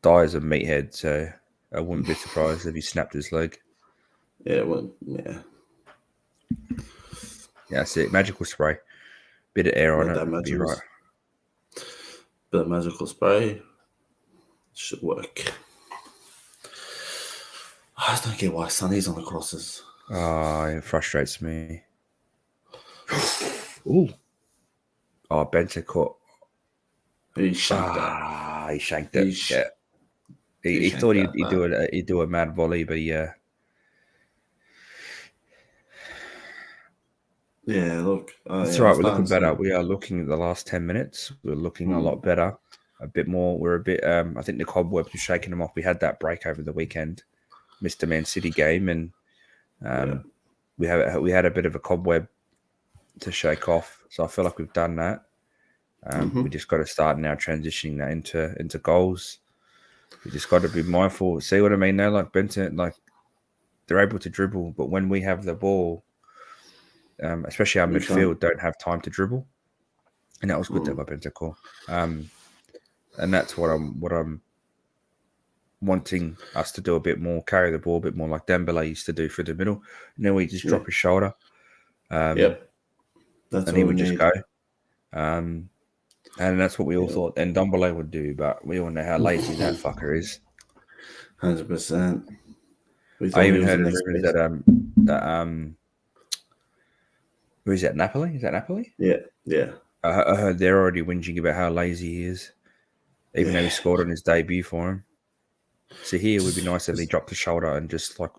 Dyer's a meathead, so I wouldn't be surprised if he snapped his leg. Yeah, well, yeah. Yeah, that's it. Magical spray. Bit of air on Not it. that much. Be right. Bit of magical spray should work. I just don't get why Sonny's on the crosses. Oh, it frustrates me. Ooh. Oh, Benter caught. He shanked that. He shanked it. Yeah. He shanked thought that, he'd do a mad volley, but yeah. Yeah, look. That's Yeah, right. We're looking better. We are looking at the last 10 minutes. We're looking a lot Hmm. better. A bit more. We're a bit. I think the cobwebs were shaking them off. We had that break over the weekend, missed the Man City game, and we had a bit of a cobweb to shake off. So I feel like we've done that. We just got to start now transitioning that into goals. We just got to be mindful. See what I mean? Though, like Benton, like they're able to dribble, but when we have the ball, especially our midfield, don't have time to dribble. And that was good there by Bentancur. And that's what I'm wanting us to do a bit more, carry the ball a bit more like Dembele used to do through the middle. And then we just drop his shoulder. Yep. That's and what he we would just need. go. And that's what we all thought and Dembele would do, but we all know how lazy that fucker is. 100%. I even heard rumors that who is that? Napoli? Is that Napoli? Yeah. I heard they're already whinging about how lazy he is, even though he scored on his debut for him. So here it would be nice if he dropped the shoulder and just like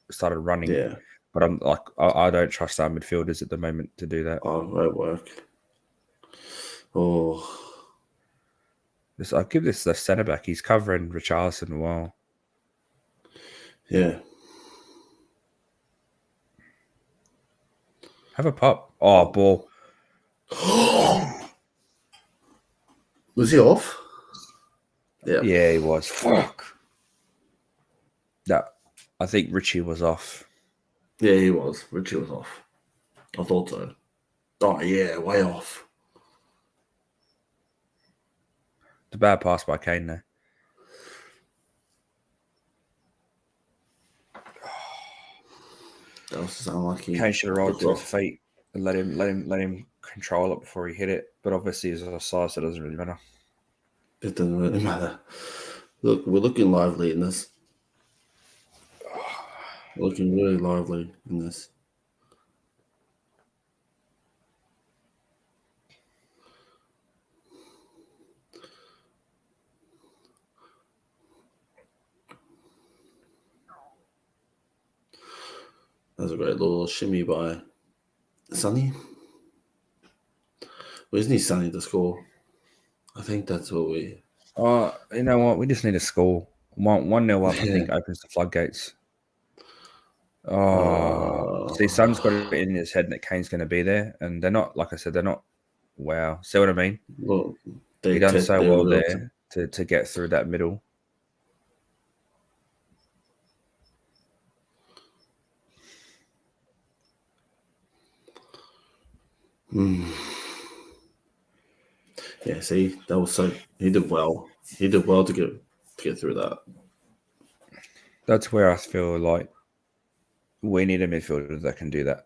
started running. Yeah. But I'm like, I don't trust our midfielders at the moment to do that. Oh, great work. Oh. I'll give this the centre back. He's covering Richarlison well. Yeah. Have a pop. Oh, ball. Was he off? Yeah. Yeah, he was. Fuck. No, I think Richie was off. Yeah, he was. Richie was off. I thought so. Oh, yeah, way off. The bad pass by Kane there. That was just unlucky. Kane should have rolled to his feet and let him control it before he hit it. But obviously, he's a size, so it doesn't really matter. It doesn't really matter. Look, we're looking lively in this. We're looking really lively in this. That's a great little shimmy by Sonny. Well, isn't he Sonny to score? I think that's what we... You know what? We just need a score. 1-0 up, I think, opens the floodgates. See, Son's got it in his head that Kane's going to be there, and they're not. Like I said, they're not. Wow, see what I mean? Well, He done so well there to get through that middle. Yeah, see, that was so... He did well. He did well to get through that. That's where I feel like we need a midfielder that can do that.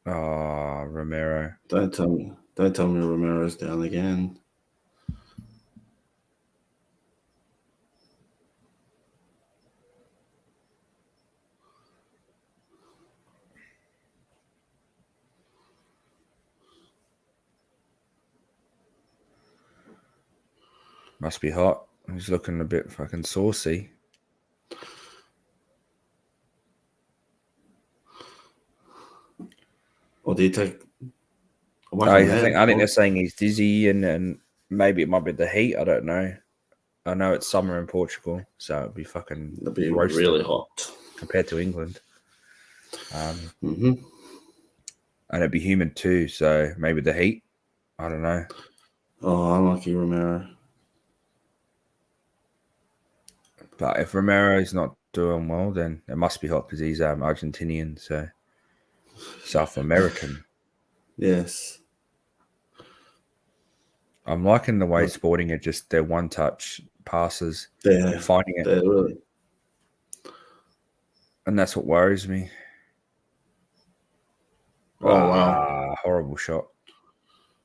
Oh, Romero. Don't tell me Romero's down again. Must be hot. He's looking a bit fucking saucy. Or do you take? I think they're saying he's dizzy and maybe it might be the heat. I don't know. I know it's summer in Portugal, so it'd be fucking It'd be roasting really hot compared to England. Mm-hmm. And it'd be humid too, so maybe the heat. I don't know. Oh, unlucky Romero. But if Romero's not doing well, then it must be hot because he's Argentinian, so South American. Yes. I'm liking the way Sporting are just their one-touch passes. They're finding it. They're really. And that's what worries me. Oh, wow. Horrible shot.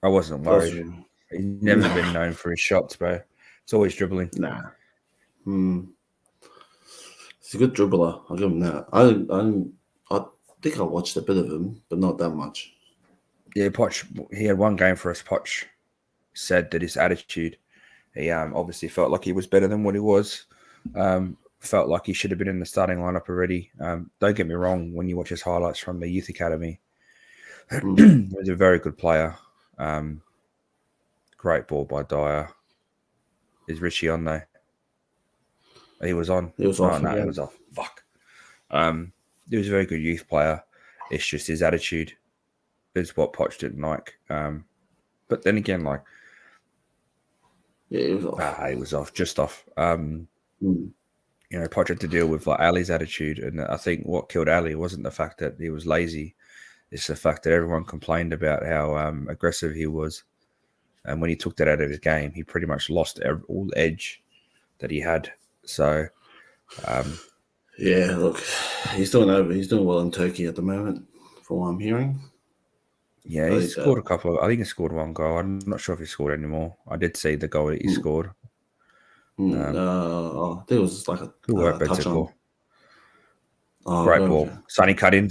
I wasn't worried. He's never been known for his shots, bro. It's always dribbling. Nah. He's a good dribbler. I'll give him that. I think I watched a bit of him, but not that much. Yeah, Poch, he had one game for us. Poch said that his attitude, he obviously felt like he was better than what he was. Felt like he should have been in the starting lineup already. Don't get me wrong, when you watch his highlights from the youth academy, he was a very good player. Great ball by Dyer. Is Richie on though? He was on. He was off. No, he was off. Fuck. He was a very good youth player. It's just his attitude is what Poch didn't like. But then again, like, yeah, he was off. He was off, just off. You know, Poch had to deal with like Ali's attitude, and I think what killed Ali wasn't the fact that he was lazy; it's the fact that everyone complained about how aggressive he was, and when he took that out of his game, he pretty much lost all the edge that he had. So, yeah, look, he's doing well in Turkey at the moment, from what I'm hearing. Yeah, he scored a couple. I think he scored one goal. I'm not sure if he scored anymore. I did see the goal that he scored. I think it was like a Good work, touch on. Great ball. Sonny cut in.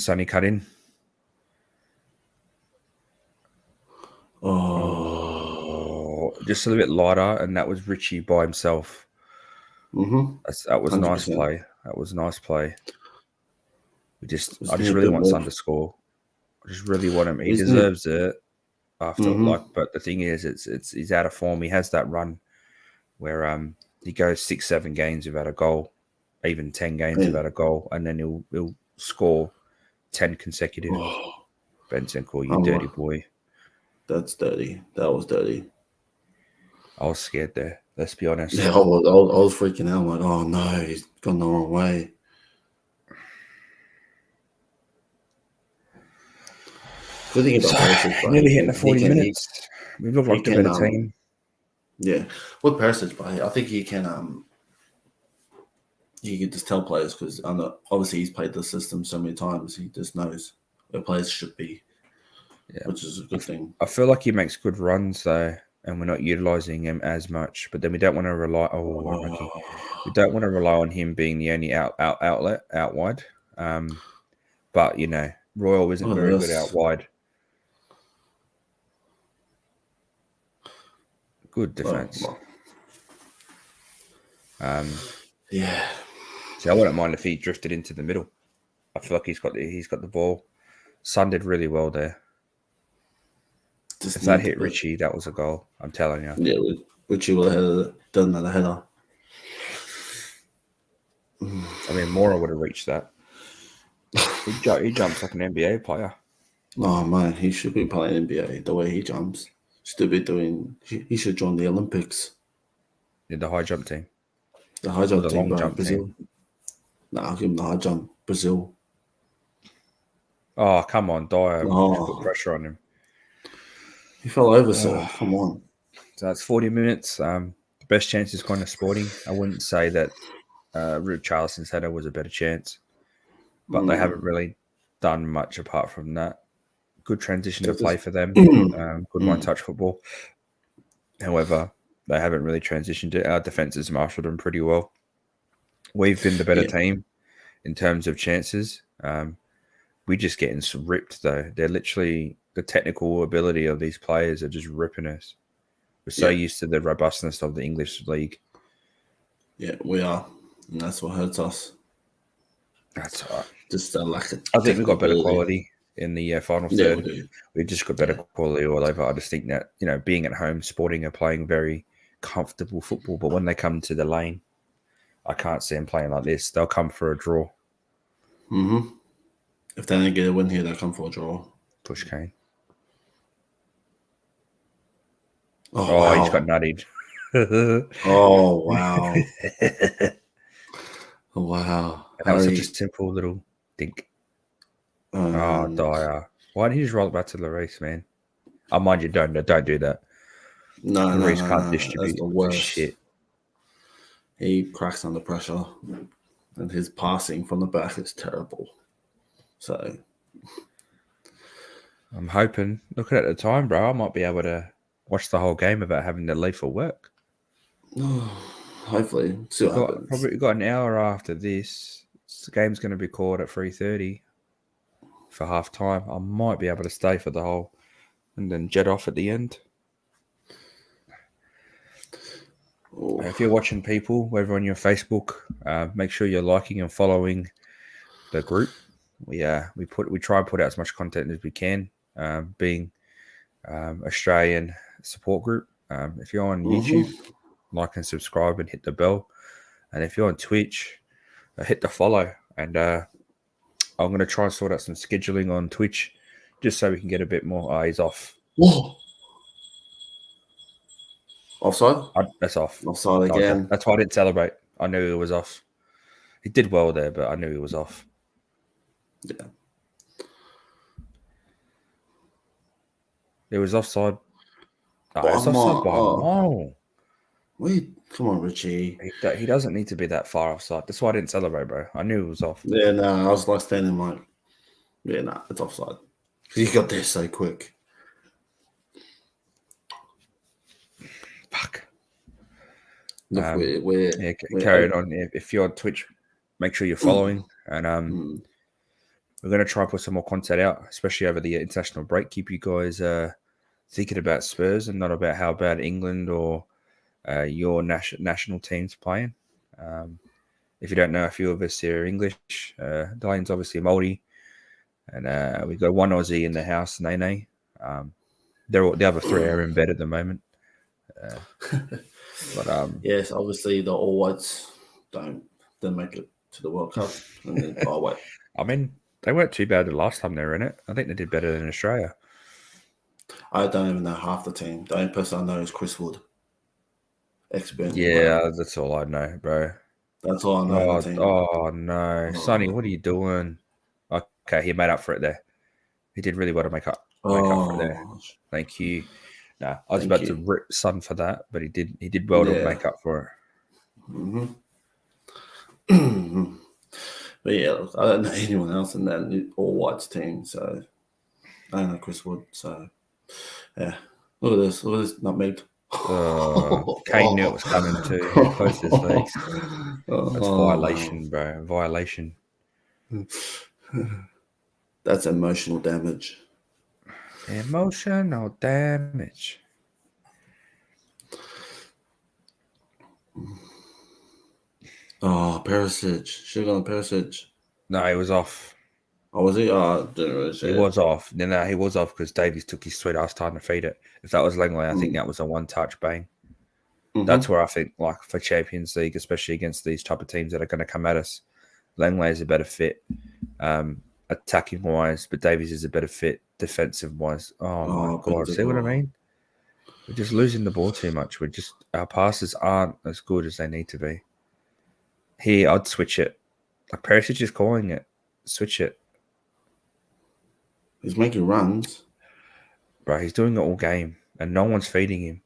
Oh, just a little bit lighter, and that was Richie by himself. That was 100%. Nice play. That was a nice play. I just really want Son to score. I just really want him. He deserves it. After but the thing is, he's out of form. He has that run where he goes 6-7 games without a goal, even 10 games without a goal, and then he'll score 10 consecutive. Benson, call you dirty boy. That's dirty. That was dirty. I was scared there. Let's be honest. Yeah, I was freaking out. I'm like, oh no, he's gone the wrong way. Good thing about Perisic, nearly hitting the 40 minutes. We look like the better team. Yeah, with Perisic, I think he can just tell players because obviously he's played the system so many times. He just knows where players should be, which is a good thing. I feel like he makes good runs though, and we're not utilizing him as much. But then we don't want to rely. We don't want to rely on him being the only outlet out wide. But you know, Royal isn't very good out wide. Good defense. Yeah. See, I wouldn't mind if he drifted into the middle. I feel like he's got the ball. Son did really well there. If that hit Richie, that was a goal. I'm telling you. Yeah, Richie would have done that header. I mean, Mora would have reached that. He jumps like an NBA player. Oh man, he should be playing NBA the way he jumps. He should join the Olympics. Yeah, the high jump team. The high jump team, Brazil. Nah, I'll give him the high jump, Brazil. Oh, come on, Dyer. Put pressure on him. He fell over, so come on. So that's 40 minutes. The best chance is kind of Sporting. I wouldn't say that Richarlison's header was a better chance, but they haven't really done much apart from that. Good transition to play for them. Good one-touch football. However, they haven't really transitioned it. Our defense has marshaled them pretty well. We've been the better team in terms of chances. We're just getting ripped, though. They're literally, the technical ability of these players are just ripping us. We're so Yeah. used to the robustness of the English league. Yeah, we are. And that's what hurts us. That's all right. Just a lack of I think we've got better technical ability. quality in the final Yeah, third. we do. We've just got better quality all over. I just think that, being at home, Sporting are playing very comfortable football. But when they come to the lane, I can't see them playing like this. They'll come for a draw. Mm-hmm. If they don't get a win here, they'll come for a draw. Push Kane. Oh, Oh, wow. he's got nutted. Oh, wow. Wow. That was such a simple little dink. Oh, Dyer. Why didn't you just roll it back to Lloris, man? Oh, mind you, don't do that. No, Lloris can't That's distribute the for worst. shit. He cracks under pressure, and his passing from the back is terrible. So I'm hoping, looking at the time, bro, I might be able to watch the whole game without having to leave for work. hopefully, see what happens. Probably got an hour after this. The game's going to be called at 3:30 for half time. I might be able to stay for the whole and then jet off at the end. If you're watching, people, whether on your Facebook, make sure you're liking and following the group. We try and put out as much content as we can, being Australian support group. If you're on YouTube, like and subscribe and hit the bell. And if you're on Twitch, hit the follow. And I'm going to try and sort out some scheduling on Twitch just so we can get a bit more eyes off. Whoa. Offside? That's off. Offside again. That's why I didn't celebrate. I knew he was off. He did well there, but I knew he was off. Yeah. It was offside. Oh, it's offside by a mile. Wait, come on, Richie. He doesn't need to be that far offside. That's why I didn't celebrate, bro. I knew it was off. Yeah, no, I was like standing like, it's offside. He got there so quick. Fuck. Look, we're carrying on. If you're on Twitch, make sure you're following. And we're going to try and put some more content out, especially over the international break. Keep you guys thinking about Spurs and not about how bad England or your national team's playing. If you don't know, a few of us here are English. Diane's obviously a Māori. And we've got one Aussie in the house, Nene. The other three are in bed at the moment. Yes, obviously the All Whites don't make it to the World Cup. And then, wait. I mean, they weren't too bad the last time they were in it. I think they did better than Australia. I don't even know half the team. The only person I know is Chris Wood. Experience. Yeah, that's all I know, bro. That's all I know. Oh no, Sonny, what are you doing? Okay, he made up for it there. He did really well to make up for it there. Thank you. No, I was about to rip Son for that, but he did well to make up for it. Mm-hmm. But yeah, look, I don't know anyone else in that All Whites team, so I don't know Chris Wood. So yeah, look at this nutmeg. Kane knew it was coming too. He closed his legs. That's violation, bro. Violation. That's emotional damage. Emotional damage. Oh, Perisic. Should have gone Perisic. No, he was off. Oh, was he? Oh, didn't really see He was off. No, he was off because Davies took his sweet ass time to feed it. If that was Langley, I think that was a one-touch bang. Mm-hmm. That's where I think, like, for Champions League, especially against these type of teams that are going to come at us, Langley is a better fit, attacking-wise, but Davies is a better fit defensive-wise. Oh, my God. See what I mean? We're just losing the ball too much. Our passes aren't as good as they need to be. Here, I'd switch it. Like, Perisic is calling it. Switch it. He's making runs. Bro, he's doing it all game, and no one's feeding him.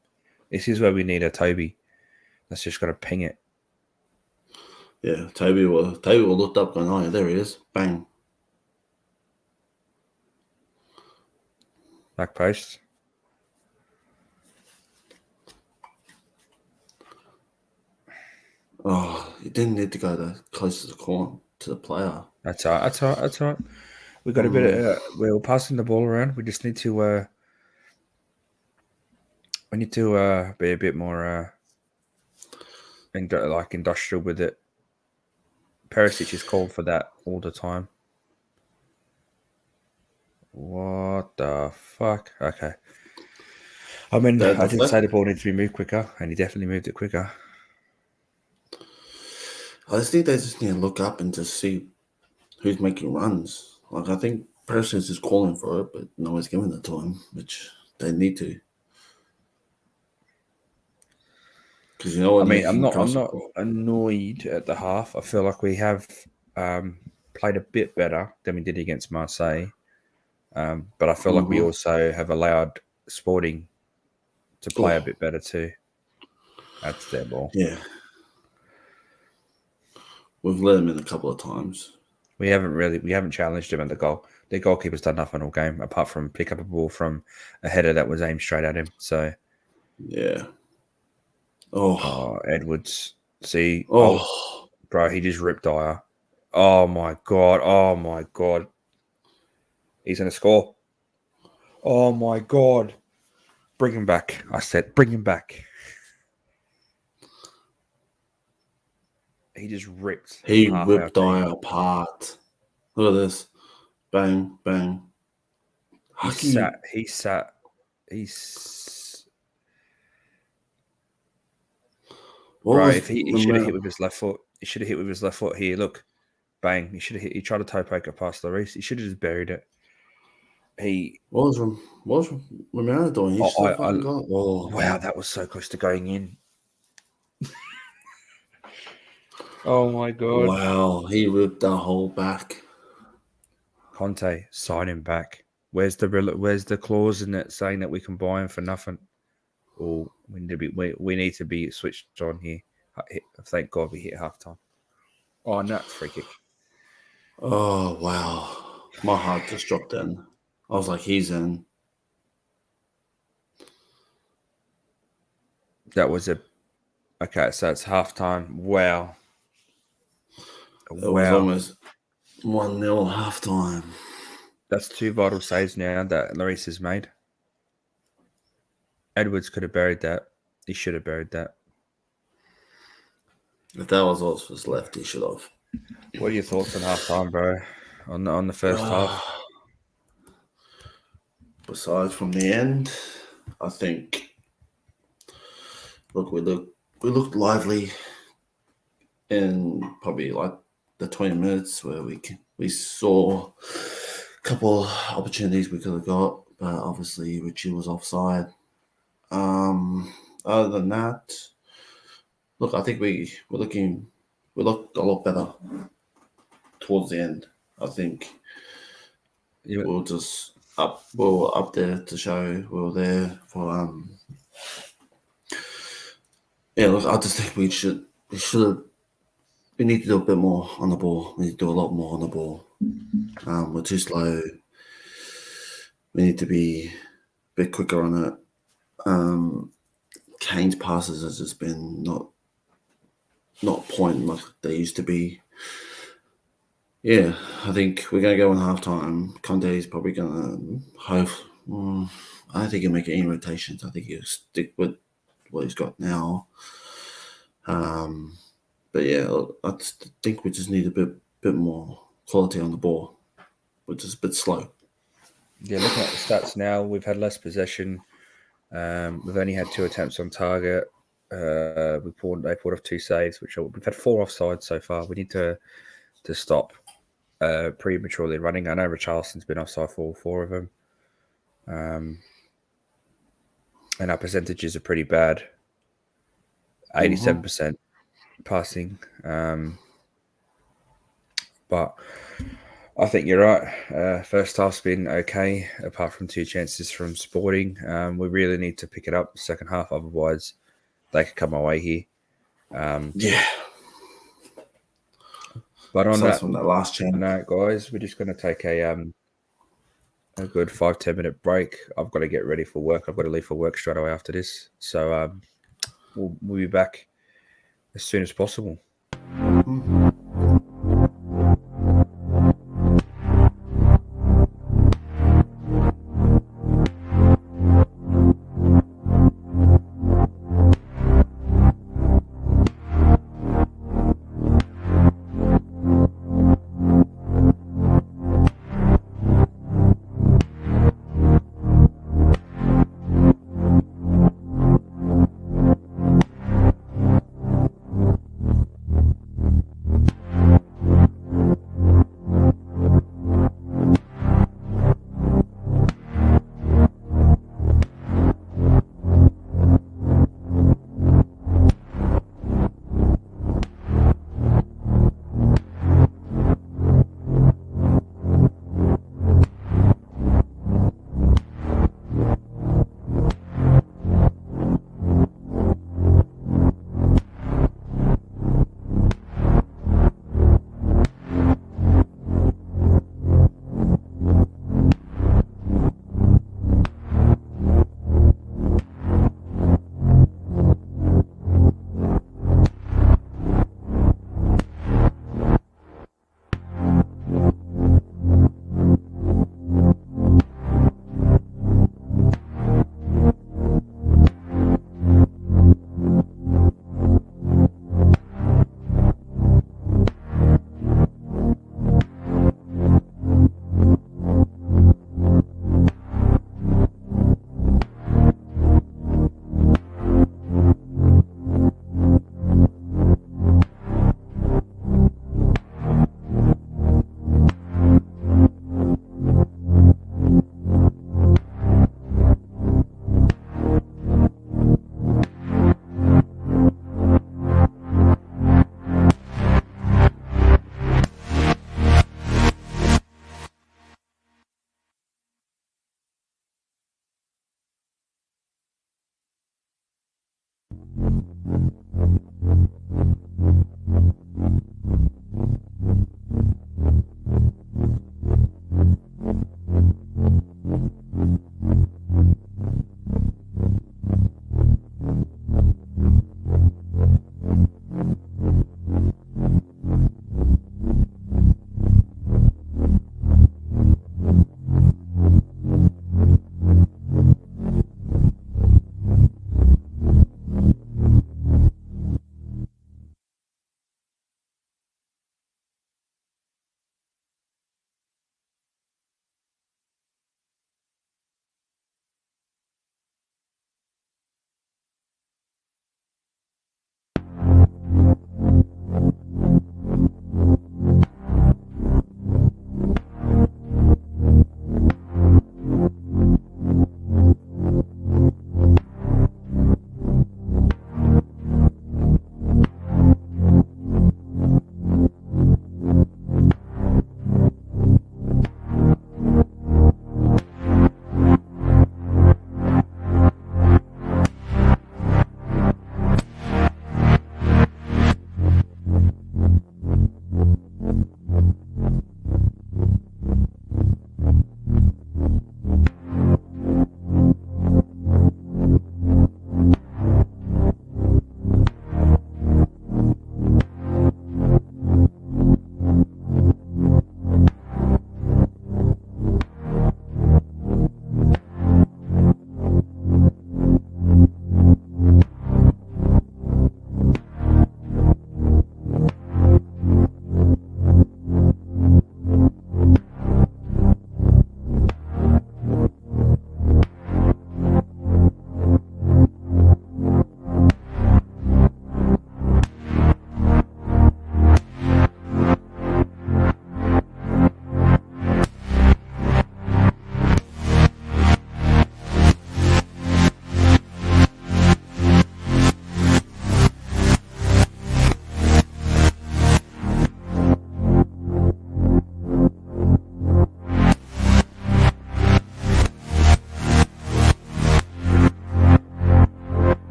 This is where we need a Toby that's just going to ping it. Yeah, Toby will look up going, oh, yeah, there he is. Bang. Back post. Oh, you didn't need to go that close to the corner, to the player. That's all right. We got a bit of... we're passing the ball around. We just need to We need to be a bit more industrial with it. Perisic is called for that all the time. What the fuck? Okay. I mean, The I did say deflect. the ball needs to be moved quicker, and he definitely moved it quicker. I just think they just need to look up and just see who's making runs. Like, I think Perisic is calling for it, but no one's giving it to him, which they need to. Because you know I when mean, they I'm can not, I'm cross the not ball. annoyed at the half. I feel like we have played a bit better than we did against Marseille, but I feel like we also have allowed Sporting to play a Oh, bit better too. That's their ball. yeah. We've let him in a couple of times. We haven't challenged them at the goal. Their goalkeeper's done nothing all game apart from pick up a ball from a header that was aimed straight at him. So, Yeah. Oh. Edwards, see, Oh. bro, he just ripped Dyer. Oh my god! Oh my god! He's gonna score. Oh my god! Bring him back! I said, bring him back. He just ripped. He Half our ripped team. Dyer apart. Look at this. Bang, bang. He Hucky. sat. He's What bro. was If he should have hit with his left foot. He should have hit with his left foot here. Look, bang. He should have hit. He tried to toe poke it past Lloris. He should have just buried it. what was Romero doing? He should have fucking got. Oh. Wow, that was so close to going in. Oh my god. Wow, he ripped the whole back. Conte, sign him back. Where's the clause in it saying that we can buy him for nothing? Or we need to be switched on here. Thank God we hit halftime. Oh, no, free kick. Oh wow, my heart just dropped in. I was like, he's in. That was okay. So it's halftime. Wow. It was almost 1-0 halftime. That's two vital saves now that Lloris has made. Edwards could have buried that. He should have buried that. If that was all that was left, he should have. What are your thoughts on halftime, bro? On the first half? Besides from the end, I think. Look, we looked lively in probably like the 20 minutes where we saw a couple opportunities we could have got, but obviously Richie was offside. Other than that, look, I think we looked a lot better towards the end. I think we were up there to show we were there for yeah. Look, I just think we need to do a bit more on the ball. We need to do a lot more on the ball. We're too slow. We need to be a bit quicker on it. Kane's passes has just been not point like they used to be. Yeah, I think we're going to go in halftime. Conte's probably going to hope. I don't think he'll make any rotations. I think he'll stick with what he's got now. But yeah, I think we just need a bit more quality on the ball. We're just a bit slow. Yeah, looking at the stats now, we've had less possession. We've only had 2 attempts on target. They pulled off 2 saves, we've had 4 offsides so far. We need to stop prematurely running. I know Richarlison's been offside for all 4 of them. And our percentages are pretty bad. 87% passing. But I think you're right. First half's been okay, apart from 2 chances from Sporting. We really need to pick it up second half, otherwise they could come away here. Yeah. But on that, from that last chance, guys, we're just going to take a good 5-10 minute break. I've got to get ready for work. I've got to leave for work straight away after this. So we'll be back as soon as possible.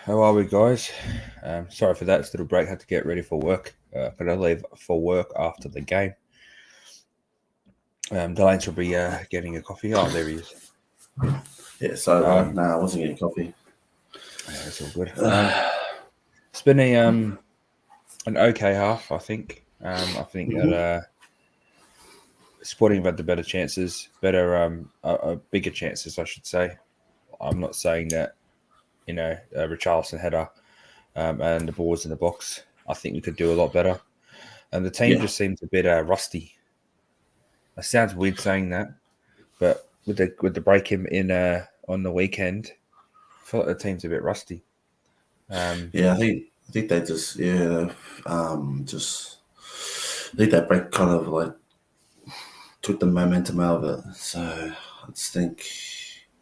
How are we, guys? Sorry for that. It's a little break. Had to get ready for work. Gonna leave for work after the game. Delane will be getting a coffee. Oh, there he is. Yeah, so I wasn't getting coffee. Yeah, it's all good. It's been an okay half, I think. I think that Sporting have had the better chances, bigger chances, I should say. I'm not saying that, Richarlison header and the balls in the box. I think we could do a lot better. And the team just seems a bit rusty. It sounds weird saying that, but with the break in on the weekend, I feel like the team's a bit rusty. I think they just I think that break kind of like took the momentum out of it. So I just think,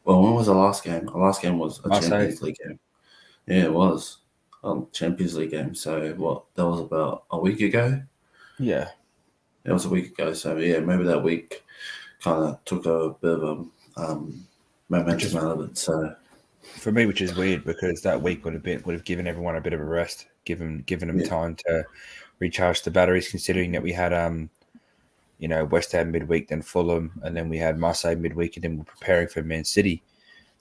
well, when was the last game? Our last game was a Champions League game. Yeah, it was a Champions League game. So what? That was about a week ago. Yeah, it was a week ago. So yeah, maybe that week kind of took a bit of a momentum out of it. So for me, which is weird because that week would have given everyone a bit of a rest, given them time to recharge the batteries. Considering that we had West Ham midweek, then Fulham, and then we had Marseille midweek, and then we're preparing for Man City.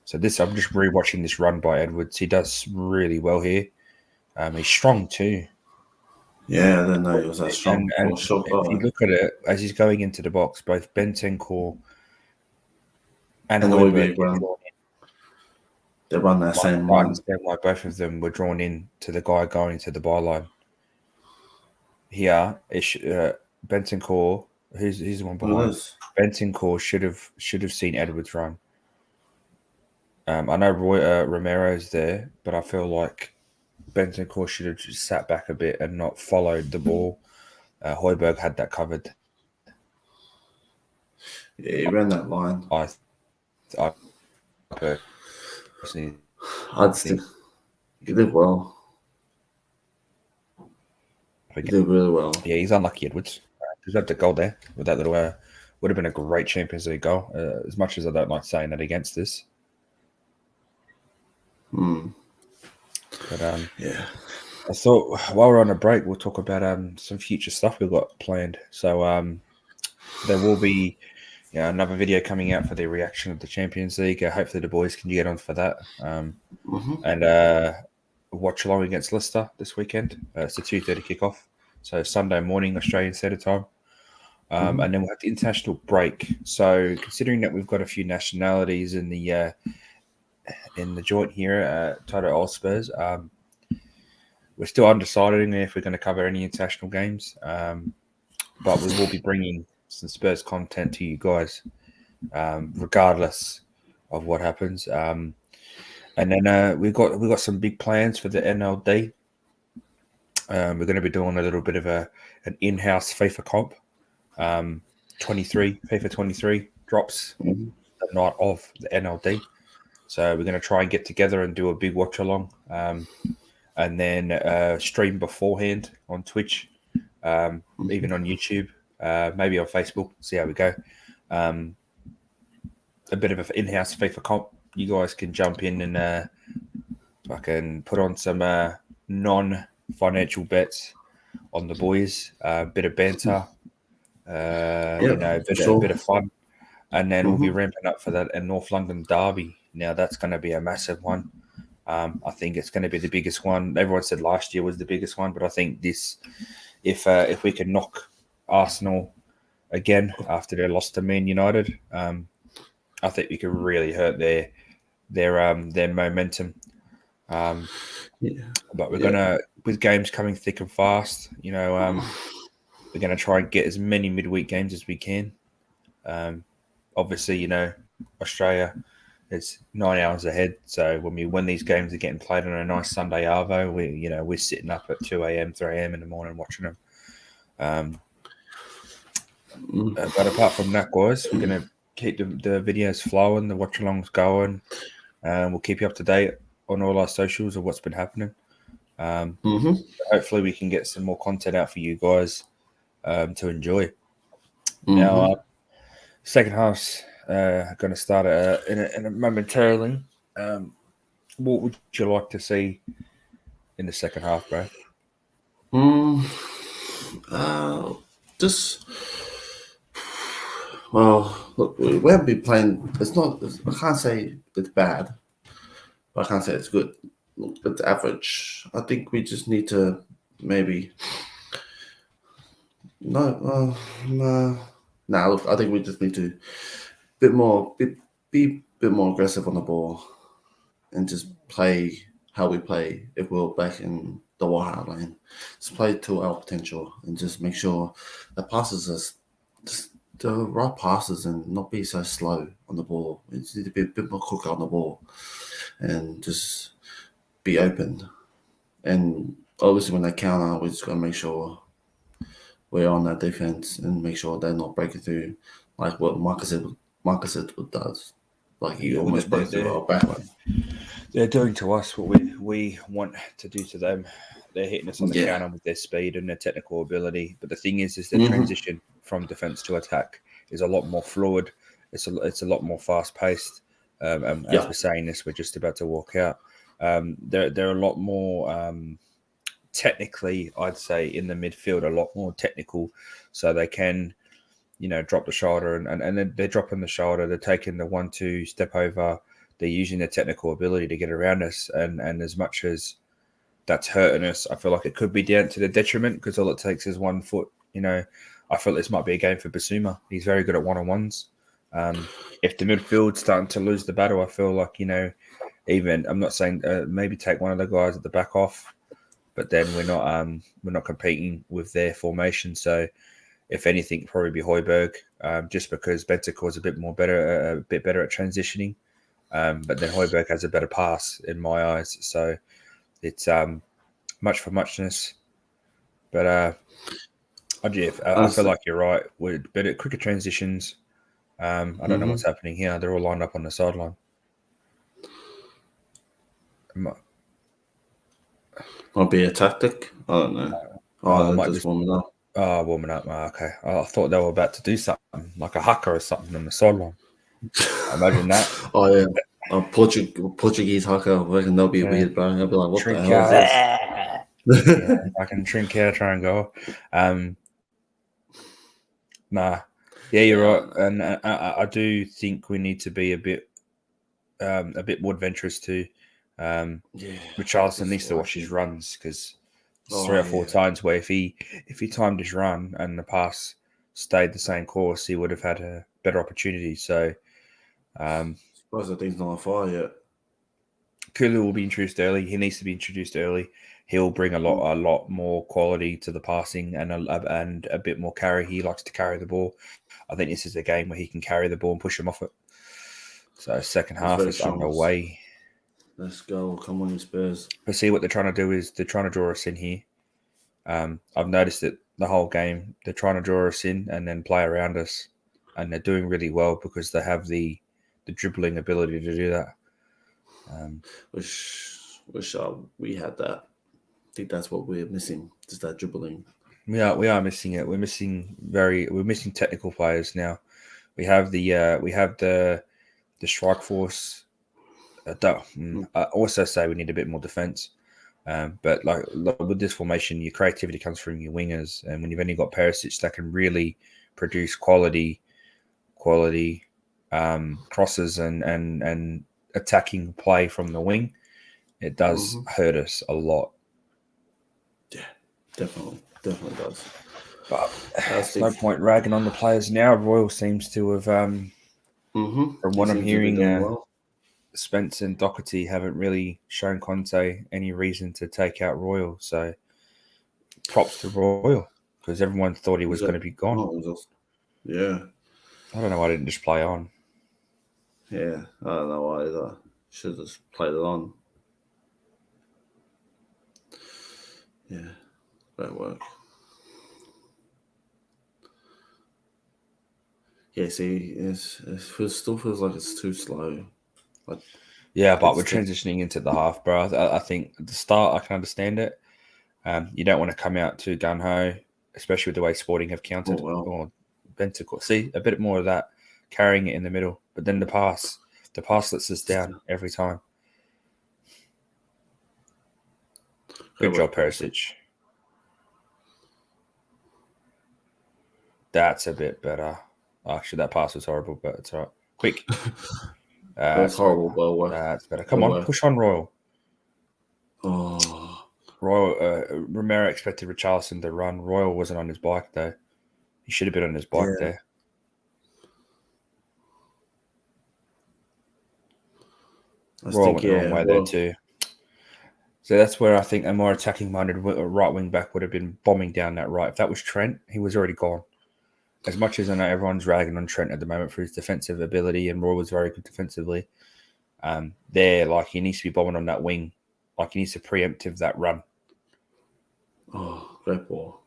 So I'm just rewatching this run by Edwards. He does really well here. He's strong too. Yeah, I didn't know he was that strong. And if you look at it, as he's going into the box, both Bentancur and Højbjerg they run that same run. I understand why both of them were drawn in to the guy going to the byline. here is Bentancur. Who's the one Who behind? is? Bentancur should have seen Edwards run. I know Romero's there, but I feel like Bentancur should have just sat back a bit and not followed the ball. Højbjerg had that covered. Yeah, he ran that line. I personally I'd still. He did well. He did really well. Yeah, he's unlucky, Edwards. Deserved a goal there with that little. Would have been a great Champions League goal. As much as I don't like saying that against this, but Yeah. I thought while we're on a break, we'll talk about some future stuff we've got planned. So there will be another video coming out for the reaction of the Champions League. Hopefully the boys can get on for that. And watch along against Leicester this weekend. It's a 2:30 kickoff, so Sunday morning Australian Standard Time. And then we'll have the international break. So considering that we've got a few nationalities in the joint here, Tottenham Hotspurs, we're still undecided if we're going to cover any international games. But we will be bringing some Spurs content to you guys, regardless of what happens. And then we've got some big plans for the NLD. We're going to be doing a little bit of an in-house FIFA comp. 23 FIFA 23 drops the night of the NLD, so we're going to try and get together and do a big watch along, and then stream beforehand on Twitch, even on YouTube, maybe on Facebook. See how we go. A bit of an in-house FIFA comp. You guys can jump in and I can put on some non-financial bets on the boys. A bit of banter. A bit of fun, and then we'll be ramping up for that North London derby. Now that's going to be a massive one. I think it's going to be the biggest one. Everyone said last year was the biggest one, but I think this, if we can knock Arsenal again after they lost to Man United, I think we could really hurt their momentum. But we're gonna, with games coming thick and fast, we're going to try and get as many midweek games as we can. Obviously, Australia is 9 hours ahead. So when these games are getting played on a nice Sunday arvo, we're sitting up at 2 a.m., 3 a.m. in the morning watching them. But apart from that, guys, we're going to keep the videos flowing, the watch-alongs going. We'll keep you up to date on all our socials of what's been happening. Hopefully we can get some more content out for you guys to enjoy. Now, second half's going to start in a momentarily. What would you like to see in the second half, bro? Look, we haven't been playing. I can't say it's bad, but I can't say it's good. It's average. I think we just need to maybe. No. Look, I think we just need to be a bit more aggressive on the ball, and just play how we play if we're back in the Warhouse lane. Just play to our potential and just make sure the passes are just the right passes and not be so slow on the ball. We just need to be a bit more quicker on the ball and just be open. And obviously when they counter, we just got to make sure we're on that defense and make sure they're not breaking through like what Marcus Edwards does. Like he almost broke through our back line. They're doing to us what we want to do to them. They're hitting us on the counter with their speed and their technical ability. But the thing is the transition from defense to attack is a lot more fluid. It's a lot more fast paced. As we're saying this, we're just about to walk out. They're a lot more technically, I'd say, in the midfield, a lot more technical, so they can, drop the shoulder and then they're dropping the shoulder. They're taking the 1-2 step over. They're using their technical ability to get around us, and as much as that's hurting us, I feel like it could be down to the detriment because all it takes is 1 foot. I feel this might be a game for Basuma. He's very good at one-on-ones. If the midfield's starting to lose the battle, I feel like, even I'm not saying maybe take one of the guys at the back off, but then we're not competing with their formation. So if anything, probably be Højbjerg, just because Bentancur's a bit better at transitioning. But then Højbjerg has a better pass in my eyes. So it's much for muchness. But I feel like you're right. We're better at quicker transitions. I don't know what's happening here. They're all lined up on the sideline. Might be a tactic. I don't know. They're just warming up. Oh, warming up. Oh, okay. I thought they were about to do something, like a haka or something on the sideline. Imagine that. Oh, yeah. Portuguese haka. I reckon they'll be weird, bro. They'll be like, what the hell is this? Yeah, I can drink out, try and go. Nah. Yeah, you're right. And I do think we need to be a bit more adventurous too. Richarlison needs to watch his runs, because 3 or 4 times where if he timed his run and the pass stayed the same course, he would have had a better opportunity. So, suppose that thing's not on fire yet. Kulu will be introduced early. He needs to be introduced early. He'll bring a lot more quality to the passing and a bit more carry. He likes to carry the ball. I think this is a game where he can carry the ball and push him off it. So second half is underway. Let's go. Come on, you Spurs. But see, what they're trying to do is they're trying to draw us in here. I've noticed it the whole game. They're trying to draw us in and then play around us. And they're doing really well because they have the dribbling ability to do that. Wish we had that. I think that's what we're missing, just that dribbling. We are missing it. We're missing technical players now. We have the strike force. I also say we need a bit more defense. But like with this formation, your creativity comes from your wingers, and when you've only got Perisic that can really produce quality crosses and attacking play from the wing, it does hurt us a lot. Yeah, definitely does. But there's no point ragging on the players now. Royal seems to have, from what I'm hearing, Spence and Doherty haven't really shown Conte any reason to take out Royal. So props to Royal, because everyone thought he was going to be gone. Yeah. I don't know why I didn't just play on. Yeah, I don't know why either. Should have just played it on. Yeah, great work. Yeah, see, it still feels like it's too slow. But we're transitioning into the half, bro. I think at the start I can understand it. You don't want to come out too gung-ho, especially with the way Sporting have countered. Or Bentancur. See, a bit more of that, carrying it in the middle. But then the pass lets us down every time. Good job, Perisic. That's a bit better. Actually, that pass was horrible, but it's all right. Quick. That's horrible, but that's better. Come on, push on, Royal. Oh. Royal, Romero expected Richarlison to run. Royal wasn't on his bike, though. He should have been on his bike there. Royal went the wrong way there too. So that's where I think a more attacking-minded right wing-back would have been bombing down that right. If that was Trent, he was already gone. As much as I know everyone's ragging on Trent at the moment for his defensive ability, and Roy was very good defensively, he needs to be bombing on that wing. Like, he needs to preemptive that run. Oh, great ball.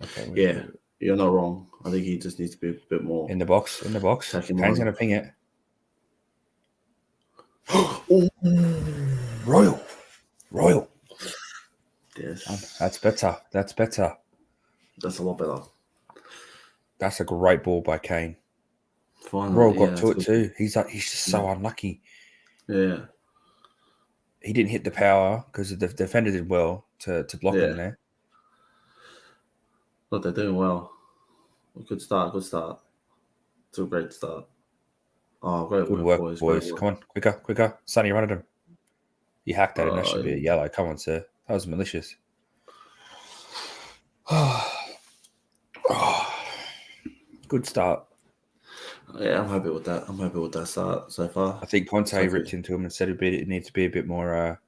Okay, yeah, you're not wrong. I think he just needs to be a bit more... In the box. Kane's going to ping it. Oh, Royal. Yes. That's better. That's a lot better. That's a great ball by Kane. Finally, Royal got to it too. He's just so unlucky. Yeah. He didn't hit the power because the defender did well to block him there. Look, they're doing well. Good start. It's a great start. Oh, great work, boys. Come on, quicker. Sonny, run at him. You hacked that, and that should be a yellow. Come on, sir. That was malicious. Good start. Yeah, I'm happy with that. I'm happy with that start so far. I think Conte ripped into him and said it needs to be a bit more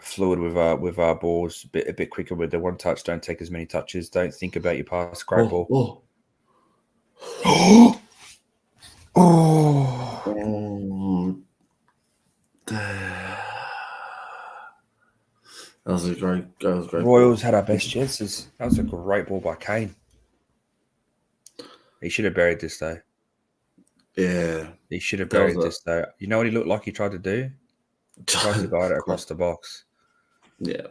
fluid with our balls, a bit quicker with the one touch. Don't take as many touches. Don't think about your pass. Great ball. Oh. That was a great Royals ball. had our best chances. That was a great ball by Kane. He should have buried this though. Yeah. He should have buried this though. You know what he looked like he tried to do? He tried to guide it across the box. Yeah.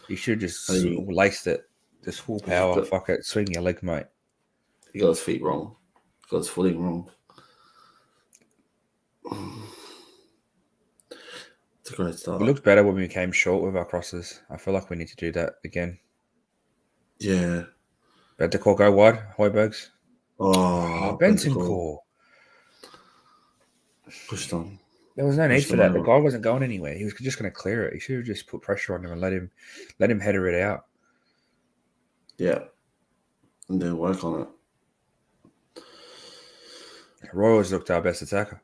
He should have just laced it. Just full power. Fuck it. Swing your leg, mate. He got his feet wrong. He got his footing wrong. It's a great start. It looked better when we came short with our crosses. I feel like we need to do that again. Yeah. Bentancur go wide. Hoibergs. Oh, Bentancur. Pushed on. There was no need for that. The guy wasn't going anywhere. He was just going to clear it. He should have just put pressure on him and let him header it out. Yeah. And then work on it. Royals looked our best attacker.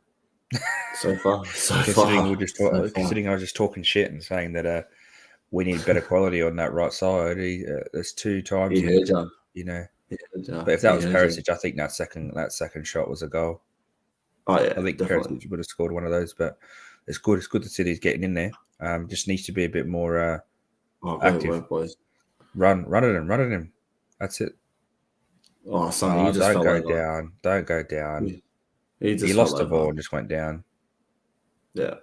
So far. Considering I was just talking shit and saying that we need better quality on that right side. There's 2 times, you know. But if that was Perisic, I think that second shot was a goal. Oh yeah, I think definitely. Perisic would have scored one of those. But it's good. It's good to see he's getting in there. Just needs to be a bit more active. Work, boys. Run at him. That's it. Oh, son, he just don't go down. Don't go down. He lost the ball and just went down. Yeah.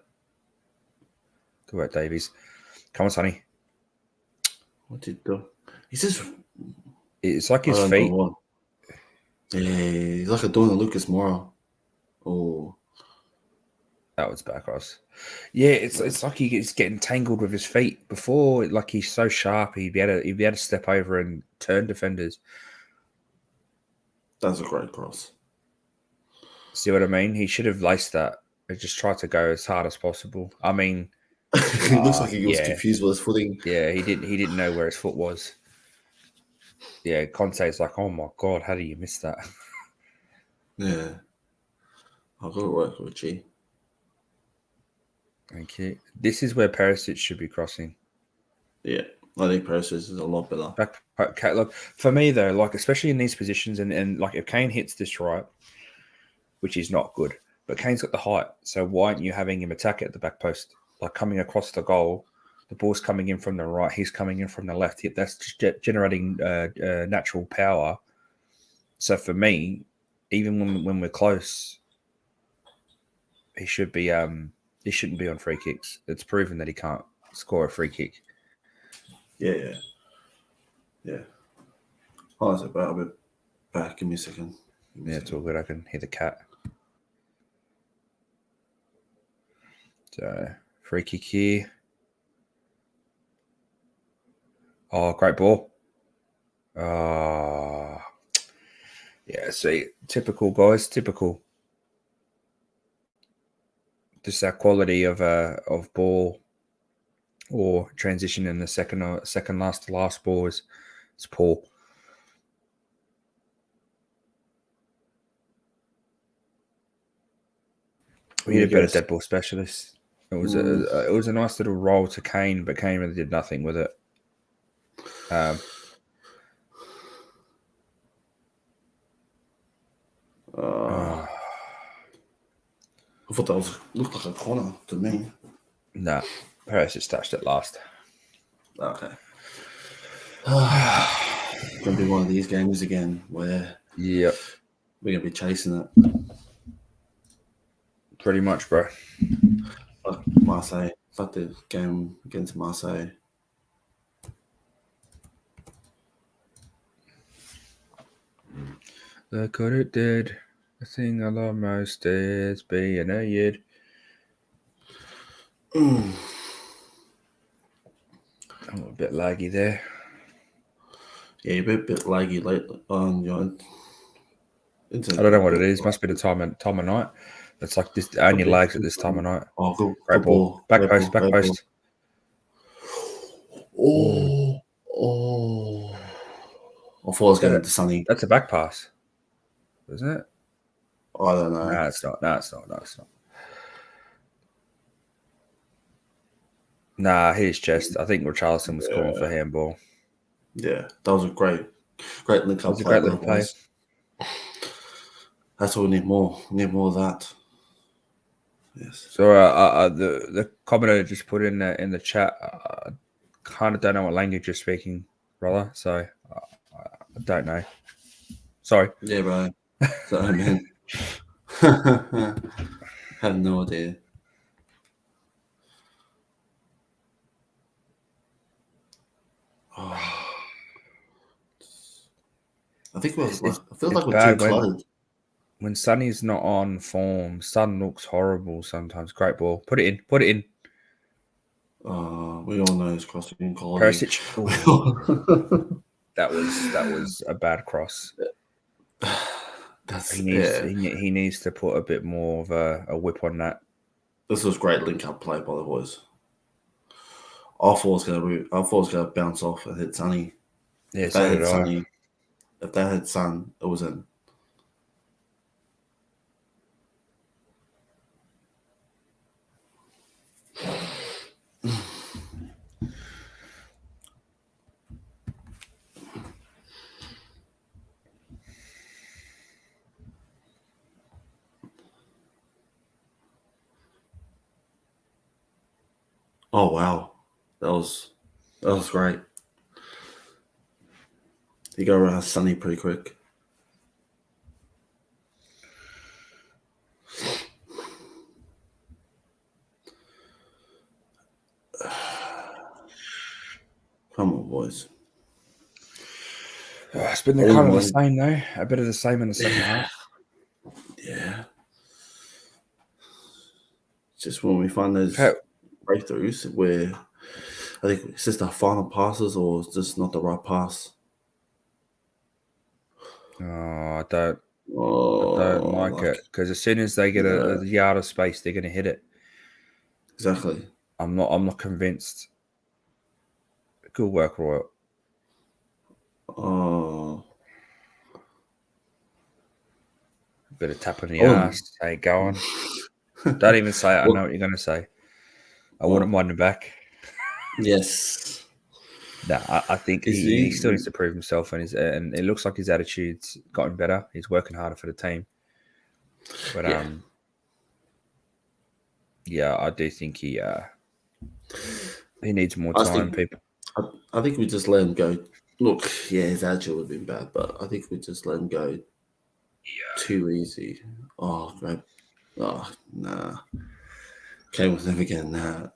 Good work, Davies. Come on, Sonny. What did he do? He's just... It's like his feet. Yeah, he's like doing a Lucas Moura. Oh. That was back cross. Yeah, it's like he's getting tangled with his feet. Before, like he's so sharp, he'd be able to step over and turn defenders. That's a great cross. See what I mean? He should have laced that and just tried to go as hard as possible. I mean, he looks like he was confused with his footing. Yeah, he didn't know where his foot was. Yeah, Conte's like, oh my god, how do you miss that? Yeah, I'll go work with G. Thank you. This is where Perisic should be crossing. Yeah, I think Perisic is a lot better. Look, for me though, like especially in these positions, and like if Kane hits this right, which is not good, but Kane's got the height, so why aren't you having him attack it at the back post, like coming across the goal? The ball's coming in from the right, he's coming in from the left. That's just generating natural power. So for me, even when we're close, he shouldn't be on free kicks. It's proven that he can't score a free kick. Yeah. Oh, that's about a bit back. Give me a second. It's all good. I can hear the cat. So free kick here. Oh, great ball. Yeah, see, typical guys, typical. Just that quality of ball or transition in the second last to last ball is poor. We need a better dead ball specialist. It was a nice little roll to Kane, but Kane really did nothing with it. I thought that looked like a corner to me. Nah, Perez just touched it last. Okay. Gonna be one of these games again where we're gonna be chasing it. Pretty much, bro. Fuck Marseille. Fuck the game against Marseille. Look what it did. The thing I love most is being a yid. I'm a bit laggy there. Yeah, you're a bit laggy lately on your. I don't know what it is. Must be the time of night. It's like this only lags at this time of night. Oh, good, great ball. Back post. Oh. I thought I was going to Sunny. That's a back pass, isn't it? I don't know. No, it's not. Nah, his chest. I think Richarlison was calling for handball. Yeah, that was a great link It up was a play great there, little play. boys. That's what we need more. We need more of that. Yes. So the commenter just put in the chat. Kind of don't know what language you're speaking, brother. So I don't know. Sorry. Yeah, bro. Sorry, man. Have no idea. Oh. I think I feel It's like we're too bad cluttered. when Sonny's not on form. Son looks horrible sometimes. Great ball. Put it in. Put it in. We all know his crossing quality. Perisic. That was a bad cross. That's He needs to put a bit more of a whip on that. This was great link up play by the boys. I thought it was gonna bounce off and hit Sonny. Yeah, If so that did hit I. Sonny, if that hit Son, it was in. Oh wow, that was great. You go around Sonny pretty quick. Come on, boys. It's been kind of the same though. A bit of the same in the second half. Yeah. Just when we find those breakthroughs where I think it's just our final passes or it's just not the right pass. Oh, I don't like it because as soon as they get a yard of space, they're going to hit it. Exactly. I'm not convinced. Good work, Royal. Oh. Bit of tap on the ass. Hey, go on. Don't even say it. I know what you're going to say. I wouldn't mind him back. Yes. No, I think he still needs to prove himself, and it looks like his attitude's gotten better. He's working harder for the team. But yeah, I do think he needs more time. People. I think we just let him go. Look, yeah, his attitude would have been bad, but I think we just let him go too easy. Oh, great. Oh, nah. Kane was never getting that.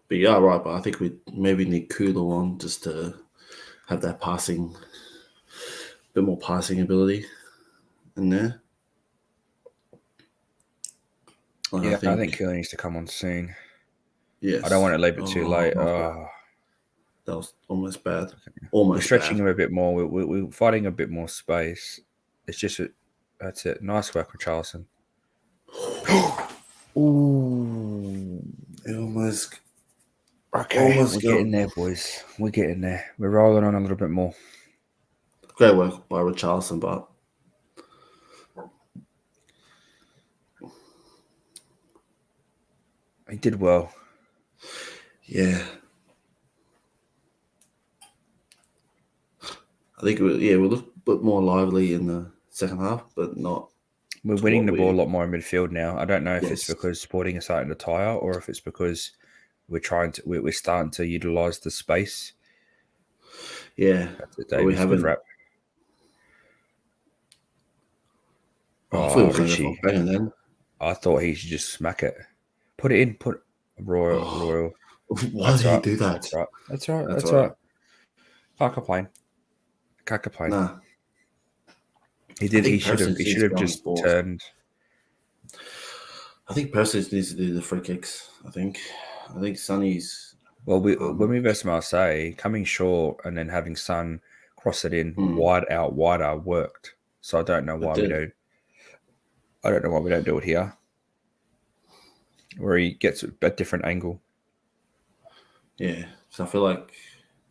But yeah, right. But I think we maybe need Kula on just to have that bit more passing in there. And I think Kula needs to come on soon. Yes. I don't want to leave it too late. Oh. That was almost bad. Almost we're stretching him a bit more. We're fighting a bit more space. It's just that's it. Nice work with Richarlison. Ooh. It almost. Okay, we're getting there, boys. We're getting there. We're rolling on a little bit more. Great work by Richarlison, but he did well. Yeah. I think we look a bit more lively in the second half, but not. We're winning the ball a lot more in midfield now. I don't know if it's because Sporting are starting to tire or if it's because we're starting to utilise the space. Yeah. That's it, Davis. Good rap. Oh, Richie. Then. I thought he should just smack it. Put it in. Put Royal. Why did he do that? That's right. Can't complain. Nah. He did. He should have just turned. I think Perisic needs to do the free kicks. I think Sonny's. Well, when we versus Marseille, coming short and then having Son cross it in wider worked. So I don't know why we don't. I don't know why we don't do it here, where he gets a different angle. Yeah, so I feel like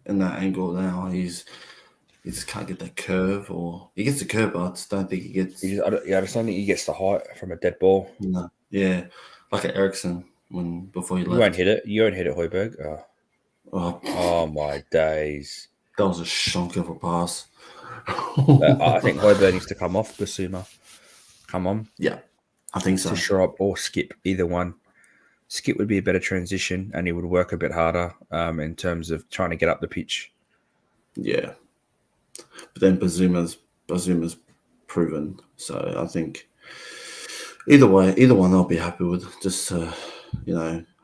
in that angle now, he just can't get that curve, or he gets the curve, but I just don't think he gets. I just don't think he gets the height from a dead ball. No, yeah, like an Ericsson. before he You won't left. hit it. You won't hit it, Hoiberg. Oh, Oh my days. that was a shonk of a pass. I think Hoiberg needs to come off Basuma. Come on. Yeah, I think so. To Shrub or Skip, either one. Skip would be a better transition and he would work a bit harder in terms of trying to get up the pitch. Yeah. But then Bazuma's proven. So I think either one I'll be happy with. Just to,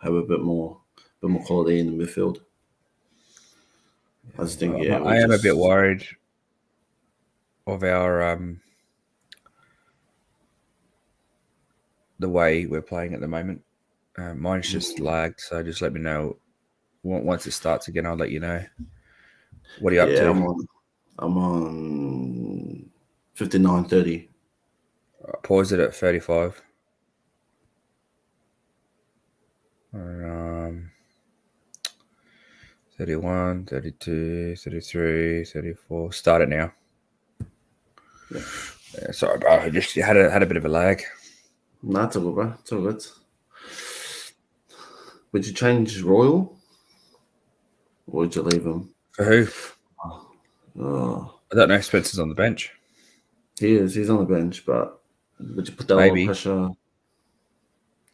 have a bit more quality in the midfield. I just think I am a bit worried of our the way we're playing at the moment. Mine's just lagged, so just let me know once it starts again. I'll let you know. What are you up to? I'm on 59:30. Pause it at 35. 31, 32, 33, 34. Start it now. Yeah. Sorry, bro. I just had a bit of a lag. No, it's all good, bro. It's all good. Would you change Royal? Or would you leave him? For who? Oh. I don't know. Spencer's on the bench. He is. He's on the bench, but would you put that Maybe. pressure?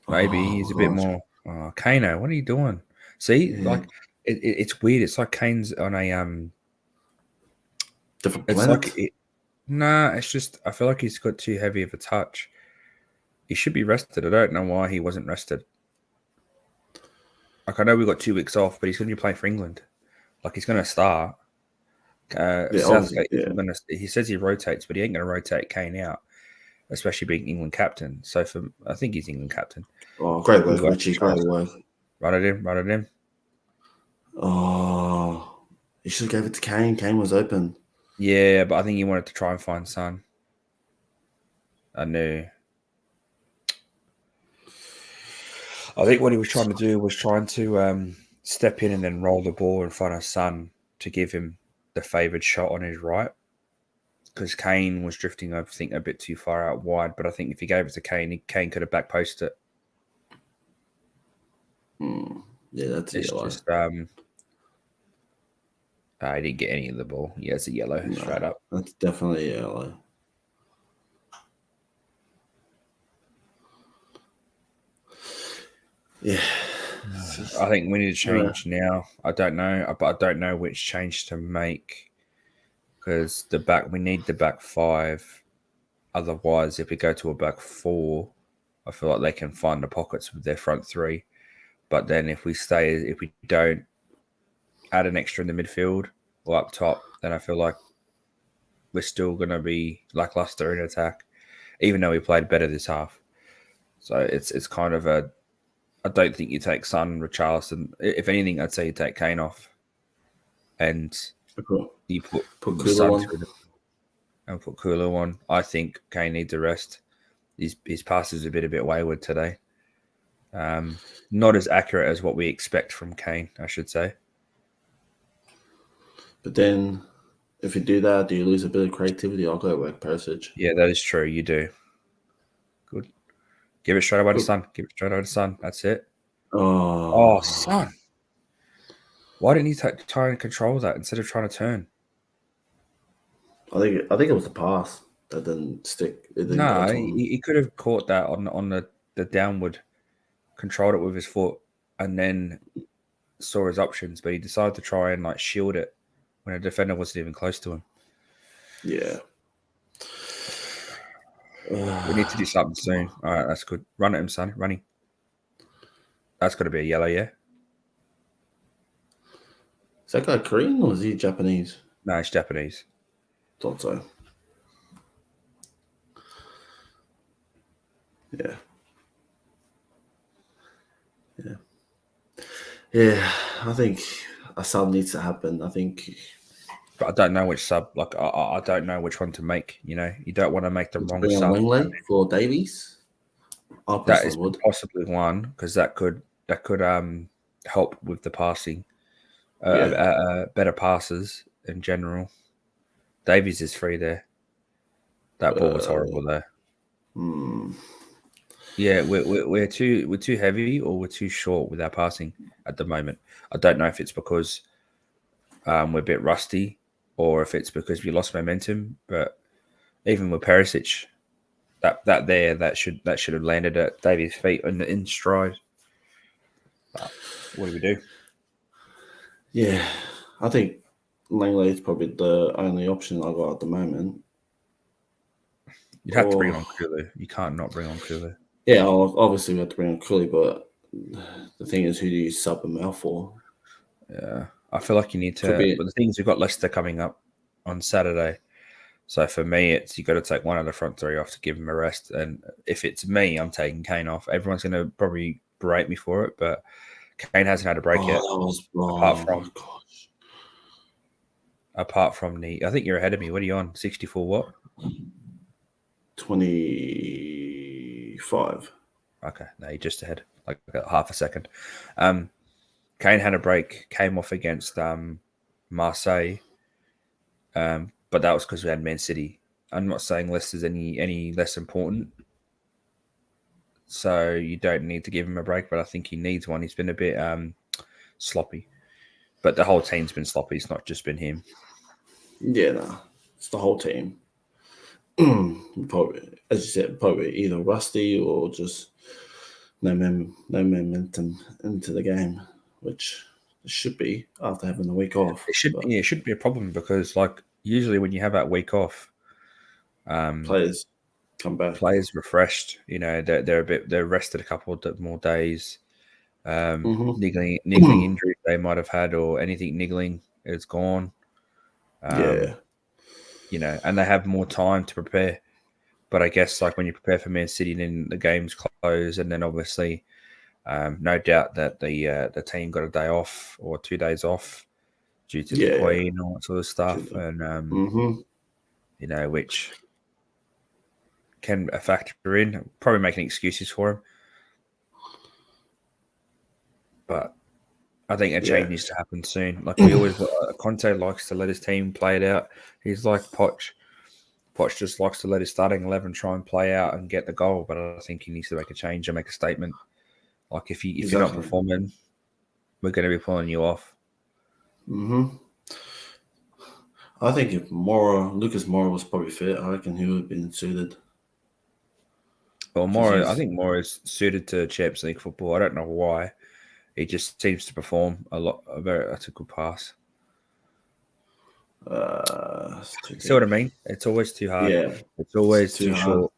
Maybe he's a bit more. Oh, Kano, what are you doing? See, like it's weird. It's like Kane's on a different It's planet. like nah. It's just I feel like he's got too heavy of a touch. He should be rested. I don't know why he wasn't rested. Like I know we got 2 weeks off, but he's going to be playing for England. Like he's going to start. Southgate. He says he rotates, but he ain't going to rotate Kane out, especially being England captain. So I think he's England captain. Oh, great work, Richie. Great work. Right at him. Oh, you should have gave it to Kane. Kane was open. Yeah, but I think he wanted to try and find Son. I knew. I think what he was trying to do was trying to step in and then roll the ball in front of Son to give him the favoured shot on his right. Because Kane was drifting, I think, a bit too far out wide. But I think if he gave it to Kane, Kane could have backposted it. Yeah, that's a yellow. Just, I didn't get any of the ball. Yeah, it's a yellow, straight up. That's definitely a yellow. Yeah. I think we need to change now. I don't know, but I don't know which change to make because we need the back five. Otherwise, if we go to a back four, I feel like they can find the pockets with their front three. But then if we don't add an extra in the midfield or up top, then I feel like we're still going to be lackluster in attack, even though we played better this half. So it's kind of I don't think you take Son, Richarlison. If anything, I'd say you take Kane off, and you put Son on and put Kulu on. I think Kane needs a rest. His passes have been a bit wayward today. Not as accurate as what we expect from Kane, I should say. But then, if you do that, do you lose a bit of creativity? I'll go with Perisic. Yeah, that is true. You do. Good. Give it straight away to Son. That's it. Oh, Son. Why didn't he try and control that instead of trying to turn? I think it was the pass that didn't stick. He could have caught that on the downward, controlled it with his foot, and then saw his options. But he decided to try and shield it when a defender wasn't even close to him. Yeah. We need to do something soon. All right, that's good. Run at him, Son. Running. That's got to be a yellow, yeah? Is that guy Korean or is he Japanese? No, he's Japanese. Thought so. Yeah. Yeah, I think a sub needs to happen. I think... But I don't know which sub. I don't know which one to make. You don't want to make the wrong sub. Langley for Davies. That is possibly one because that could help with the passing. Better passes in general. Davies is free there. That ball was horrible there. Yeah, we're too heavy or we're too short with our passing at the moment. I don't know if it's because we're a bit rusty or if it's because we lost momentum. But even with Perisic, that should have landed at Davies' feet in stride. But what do we do? Yeah, I think Langley is probably the only option I got at the moment. You'd have to bring Or on Kulu. You can't not bring on Kulu. yeah, obviously we have to bring on Cooley, but the thing is, who do you sub him out for? Yeah, I feel like you need Could to. be. But the thing is, we've got Leicester coming up on Saturday. So for me, it's you got to take one of the front three off to give him a rest. And if it's me, I'm taking Kane off. Everyone's going to probably berate me for it, but Kane hasn't had a break Oh, yet. that was. Apart Oh my from gosh. I think you're ahead of me. What are you on? 64 what? 25. Okay, no, you're just ahead, like half a second. Kane had a break, came off against Marseille, but that was because we had Man City. I'm not saying Leicester's any less important, so you don't need to give him a break. But I think he needs one. He's been a bit sloppy, but the whole team's been sloppy. It's not just been him. Yeah, nah. It's the whole team. Probably, as you said, probably either rusty or just no momentum into the game, which it should be after having the week off. But It should be a problem because like usually when you have that week off, players come back. players refreshed. You know they're rested a couple of more days. Niggling injuries they might have had or anything niggling is gone. Yeah, You know, and they have more time to prepare. But I guess like when you prepare for Man City, then the games close, and then obviously, no doubt that the team got a day off or 2 days off due to the yeah. Queen and all that sort of stuff, and Mm-hmm. you know, which can factor in. Probably making excuses for him, but I think a Yeah, change needs to happen soon. Like we always, Conte likes to let his team play it out. He's like Poch. Poch just likes to let his starting 11 try and play out and get the goal, but I think he needs to make a change and make a statement. Like if you're not exactly. performing, we're going to be pulling you off. Mm-hmm. I think if Lucas Moura was probably fit, I reckon he would have been suited. Well, Because Mora, I think Mora is suited to Champions League football. I don't know why. He just seems to perform a lot. That's a good pass. it's too See what I deep. mean? It's always too hard. Yeah, It's it's always too too hard. short.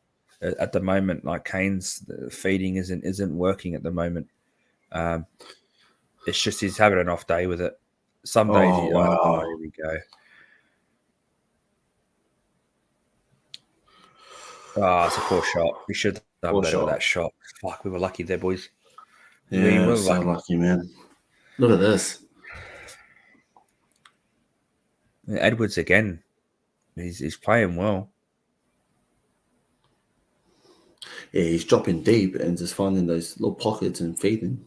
At the moment, like Kane's feeding isn't working at the moment. Um, it's just he's having an off day with it. Some days, Oh here wow! we go. Ah, it's a poor shot. We should have done Poor better with shot. that shot. Fuck, we were lucky there, boys. We Yeah, were so lucky. lucky, man. Look at this. Edwards again. He's playing well. Yeah, he's dropping deep and just finding those little pockets and feeding.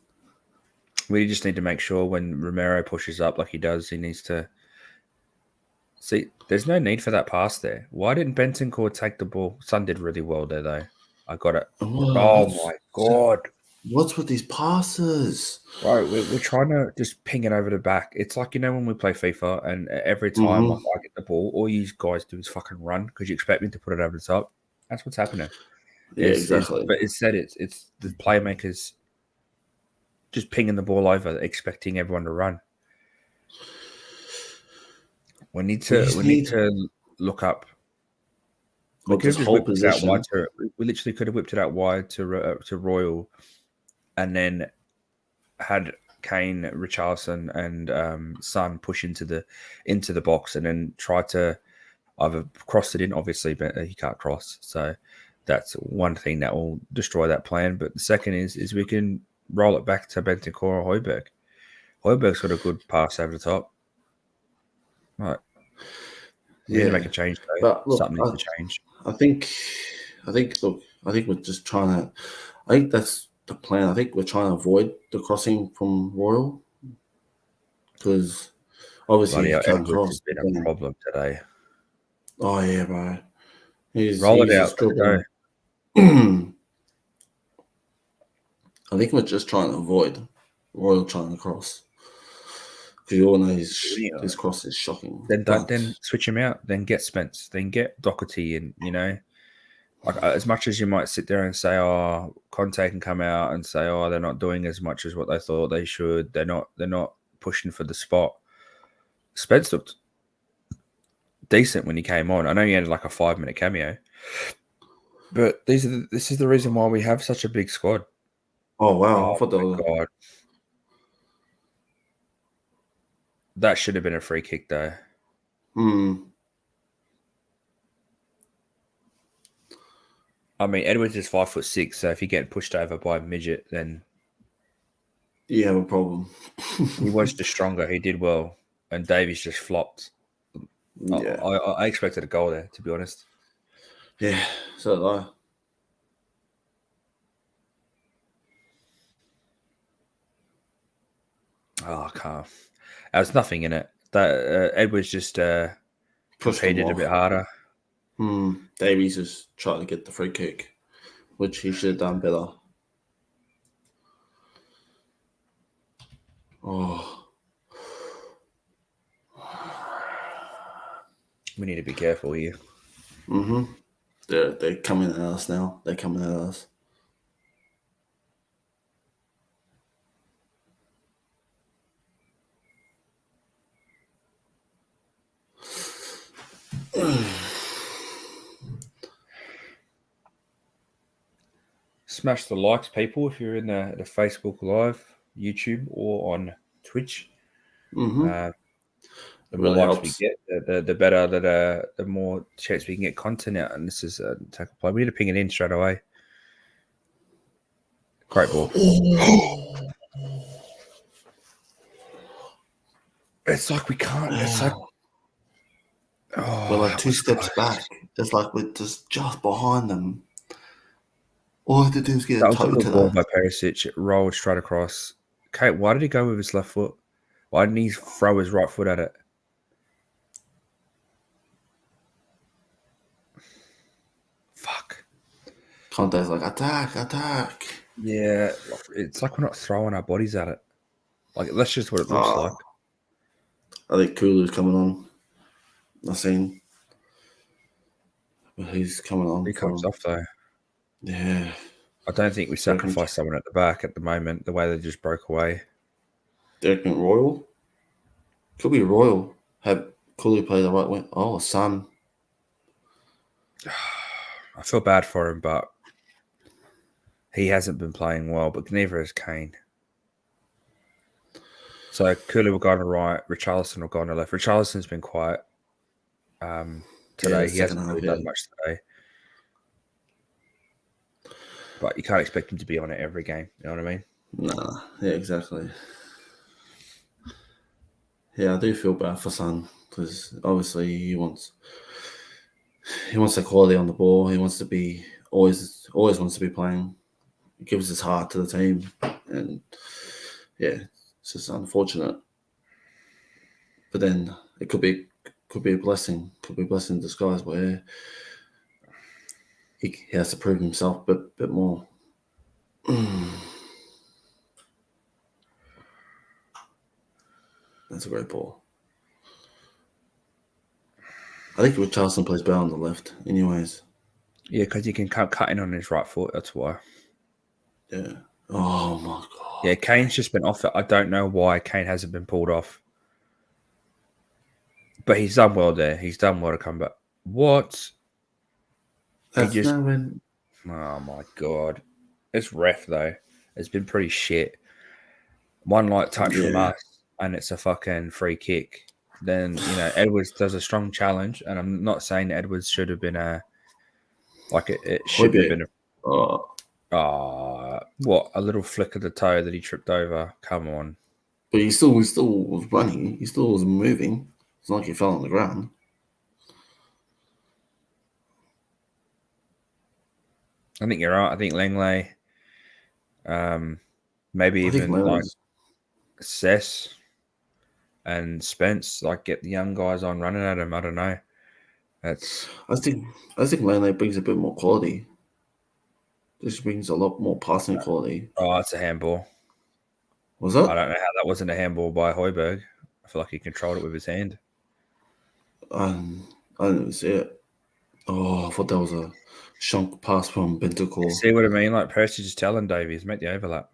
We just need to make sure when Romero pushes up like he does, he needs to see. There's no need for that pass there. Why didn't Bentancur take the ball? Sun did really well there, though. I got it. Oh, Oh my god! what's with these passes? Right, we're trying to just ping it over the back. It's like when we play FIFA, and every time like Mm-hmm. I get the ball, all you guys do is fucking run because you expect me to put it over the top. That's what's happening. Yeah, Is exactly. but instead it's the playmakers just pinging the ball over, expecting everyone to run. We need We to just need look up. We or could have just just hold whipped it out wide position. to. We literally could have whipped it out wide to Royal, and then had Kane, Richarlison, and Son push into the box, and then try to either cross it in. Obviously, but he can't cross, so that's one thing that will destroy that plan. But the second is we can roll it back to Bentancur or Højbjerg. Højbjerg's got a good pass over the top. Right. We need to make Yeah, a change though. but look, Something needs to change. I think, look, I think we're just trying to. I think that's the plan. I think we're trying to avoid the crossing from Royal because obviously Bloody he hell, can't Edwards has cross. been a Then, problem today. oh yeah, bro. Roll it He's out. just Let's go. dribbling. I think we're just trying to avoid Royal trying to cross. Because you all know his cross is shocking. Then switch him out. Then get Spence. Then get Doherty. And, like as much as you might sit there and say, oh, Conte can come out and say, oh, they're not doing as much as what they thought they should. They're not pushing for the spot. Spence looked decent when he came on. I know he had like a 5-minute cameo. But this is the reason why we have such a big squad. Oh, wow. Oh, I thought God. That should have been a free kick, though. I mean, Edwards is 5'6", so if you get pushed over by a midget, then you have a problem. he was just stronger. He did well, and Davies just flopped. Yeah. I expected a goal there, to be honest. Yeah, so did I. Oh, I can't. There's nothing in it. That Edwards just competed a bit harder. Davies just tried to get the free kick, which he should have done better. Oh. We need to be careful here. They're coming at us now. They're coming at us. Smash the likes, people, if you're in the Facebook Live, YouTube, or on Twitch. The more really likes we get, the better. The more chance we can get content out. And this is a tackle play. We need to ping it in straight away. Great ball. It's like we can't. It's like we're like 2 steps back. It's like we're just behind them. All I have to do is get a toe to ball that. by Perisic. It rolled straight across. Kate, why did he go with his left foot? Why didn't he throw his right foot at it? Fuck. Conte's like, attack. Yeah, it's like we're not throwing our bodies at it. Like, that's just what it looks like. I think Kulu's coming on. I've seen. But he's coming on. He comes off, though. Yeah. I don't think we sacrifice someone at the back at the moment, the way they just broke away. Derek Royal? Could be Royal. Have Kulu play the right wing? Oh, Son. I feel bad for him, but he hasn't been playing well, but neither has Kane. So Kulu will go on the right, Richarlison will go on the left. Richarlison's been quiet today. He hasn't really done much today. But you can't expect him to be on it every game. You know what I mean? Nah, yeah, exactly. Yeah, I do feel bad for Son because obviously he wants the quality on the ball. He wants to be always wants to be playing. He gives his heart to the team, and yeah, it's just unfortunate. But then it could be a blessing. Could be a blessing in disguise where he has to prove himself a bit more. That's a great ball. I think Richarlison plays better on the left anyways. Yeah, because he can cut in on his right foot. That's why. Yeah. Oh, my God. Yeah, Kane's just been off it. I don't know why Kane hasn't been pulled off. But he's done well there. He's done well to come back. What? Oh, my God. This ref, though, has been pretty shit. One light touch from us, and it's a fucking free kick. Then, Edwards does a strong challenge, and I'm not saying Edwards should have been it should have been what? A little flick of the toe that he tripped over. Come on. But he still was running. He still was moving. It's not like he fell on the ground. I think you're right. I think Langley, maybe even like Cess and Spence, like get the young guys on running at him. I don't know. I think Langley brings a bit more quality. This brings a lot more passing quality. Oh, it's a handball. Was it? I don't know how that wasn't a handball by Højbjerg. I feel like he controlled it with his hand. I didn't even see it. Oh, I thought that was a shunk pass from Bentancur. See what I mean? Like Percy just telling Davies, make the overlap.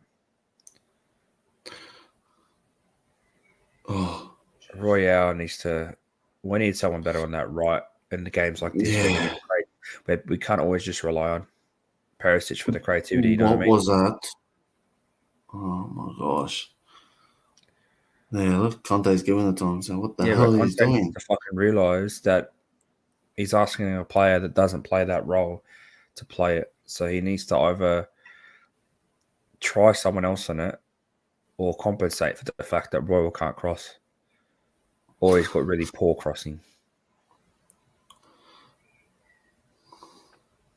Oh, Royale needs to. We need someone better on that right in the games like this. yeah. But we can't always just rely on Perisic for the creativity. You know what I What mean? was that? Oh my gosh. Yeah, look, Conte's giving it to him. So what the Yeah, hell but is he Conte needs doing? to fucking realise that he's asking a player that doesn't play that role to play it. So he needs to either try someone else in it or compensate for the fact that Royal can't cross. Or he's got really poor crossing.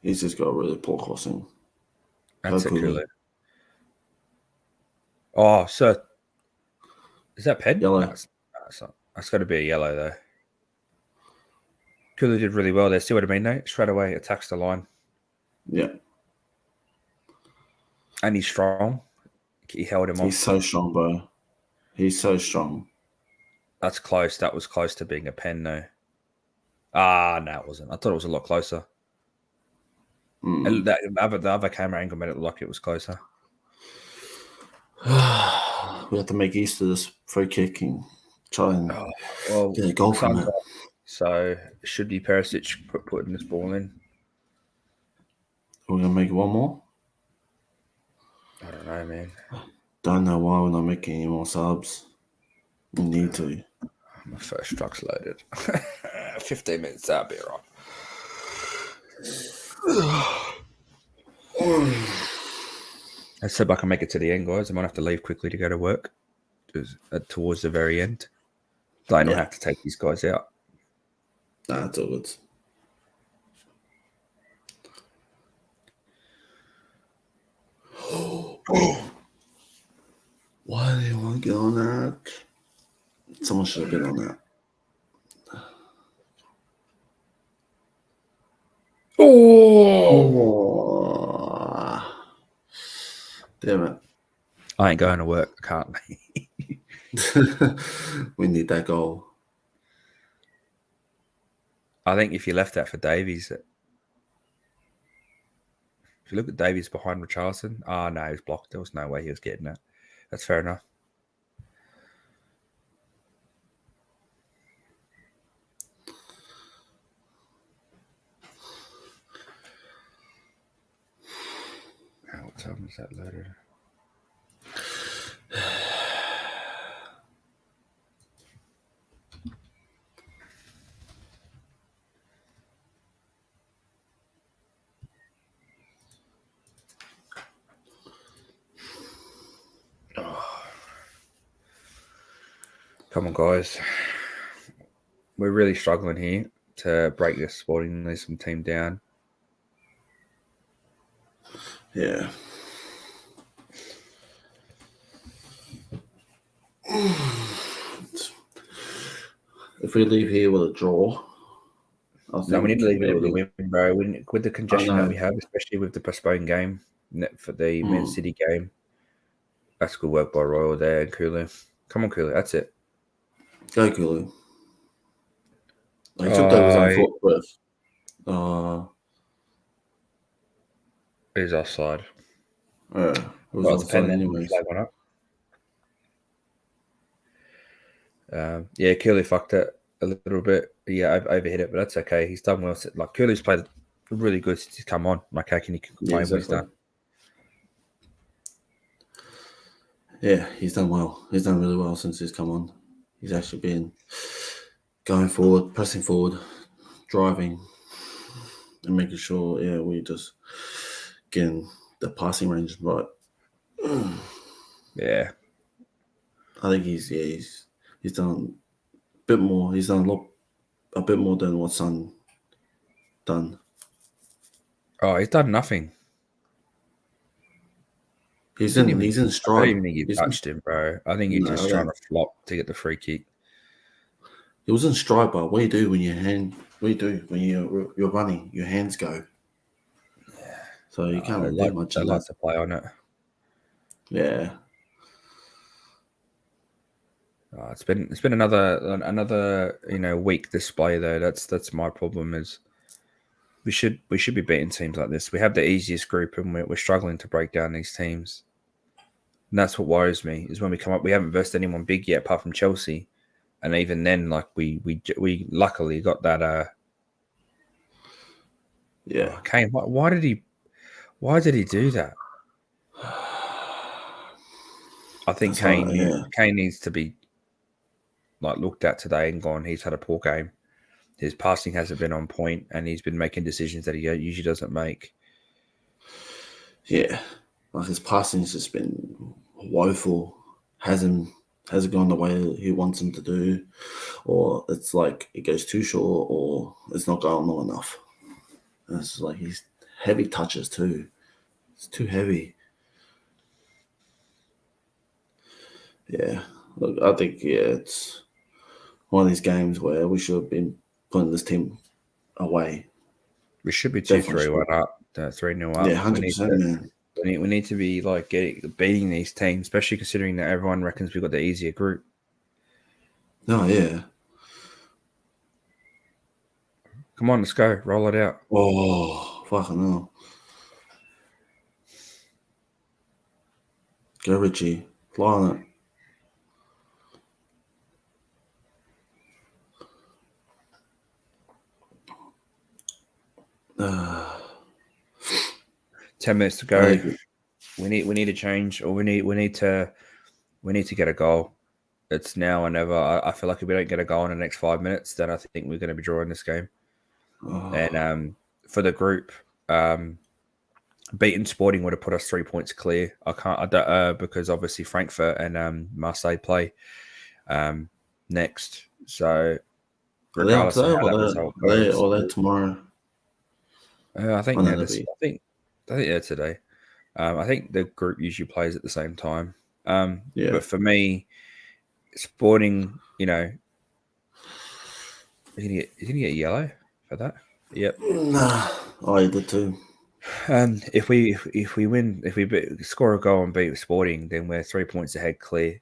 He's just got a really poor crossing. That's it, Cooley. Kulu. Oh, so is that pen? Yellow. No, it's not. That's got to be a yellow, though. Kulu did really well there. See what I mean, though? Straight away attacks the line. Yeah. And he's strong. He held him off. He's so strong, bro. He's so strong. That's close. That was close to being a pen, though. Ah, no, it wasn't. I thought it was a lot closer. And the other camera angle made it look like it was closer. We have to make use of this free kick and try and get a goal from it. So it should be Perisic putting this ball in. We're going to make one more? I don't know, man. Don't know why we're not making any more subs. We need to. My first truck's loaded. 15 minutes, that'll be right. Let's see if I can make it to the end, guys. I might have to leave quickly to go to work towards the very end. I don't have to take these guys out. Nah, it's all good. Why do you want to get on that? Someone should have been on that. Oh. Damn it. I ain't going to work. I can't. We need that goal. I think if you left that for Davies, if you look at Davies behind Richarlison, no, he was blocked. There was no way he was getting that. That's fair enough. What time is that loaded? Come on, guys. We're really struggling here to break this Sporting Lisbon team down. Yeah. If we leave here with a draw, we need to leave it with a win, bro. With the congestion that we have, especially with the postponed game for the Man City game. That's good work by Royal there and Kulu. Come on, Kulu. That's it. Go, Kulu. He took that with his own foot with. It is offside. Yeah, it was offside anyways. Flag one up. Yeah, Kulu fucked it a little bit. Yeah, overhit it, but that's okay. He's done well. Like Kulu's played really good since he's come on. Like how can you complain what he's done? Yeah, he's done well. He's done really well since he's come on. He's actually been going forward, pressing forward, driving, and making sure, we just getting the passing range right. Yeah. I think he's done a bit more. He's done a bit more than what Son done. Oh, he's done nothing. He's in stride. I don't even think he touched him, bro. I think he's just trying to flop to get the free kick. He was in stride, but what do you do when your running? Your hands go. Yeah. So you can't really do much They in like that. to play on it. Yeah. It's been another weak display though. That's my problem is we should be beating teams like this. We have the easiest group and we're struggling to break down these teams. And that's what worries me is when we come up. We haven't versed anyone big yet apart from Chelsea, and even then, like we luckily got that. Yeah. Kane. Why did he do that? I think That's all right, yeah. Kane needs to be like looked at today and gone. He's had a poor game. His passing hasn't been on point, and he's been making decisions that he usually doesn't make. Yeah. Like his passing's just been woeful. Hasn't gone the way he wants him to do, or it's like it goes too short, or it's not going long enough. And it's like he's heavy touches too. It's too heavy. Yeah. Look, I think it's one of these games where we should have been putting this team away. We should be Definitely 2-3-1 should. up, 3-0 Yeah, up. 100%, man. We need to be like beating these teams, especially considering that everyone reckons we've got the easier group. No, yeah. Come on, let's go. Roll it out. Oh, fucking hell. Go, Richie. Fly on it. 10 minutes to go. We need to change, or we need to get a goal. It's now or never. I feel like if we don't get a goal in the next 5 minutes, then I think we're going to be drawing this game. And for the group, beating Sporting would have put us 3 points clear. I don't because obviously Frankfurt and Marseille play next. So regardless of how that result goes, or they tomorrow. I think Oh, no, they're today. I think the group usually plays at the same time. yeah. But for me, Sporting, he's gonna get yellow for that. Yep. Nah. Oh, you did too. And if we win, if we score a goal and beat Sporting, then we're 3 points ahead clear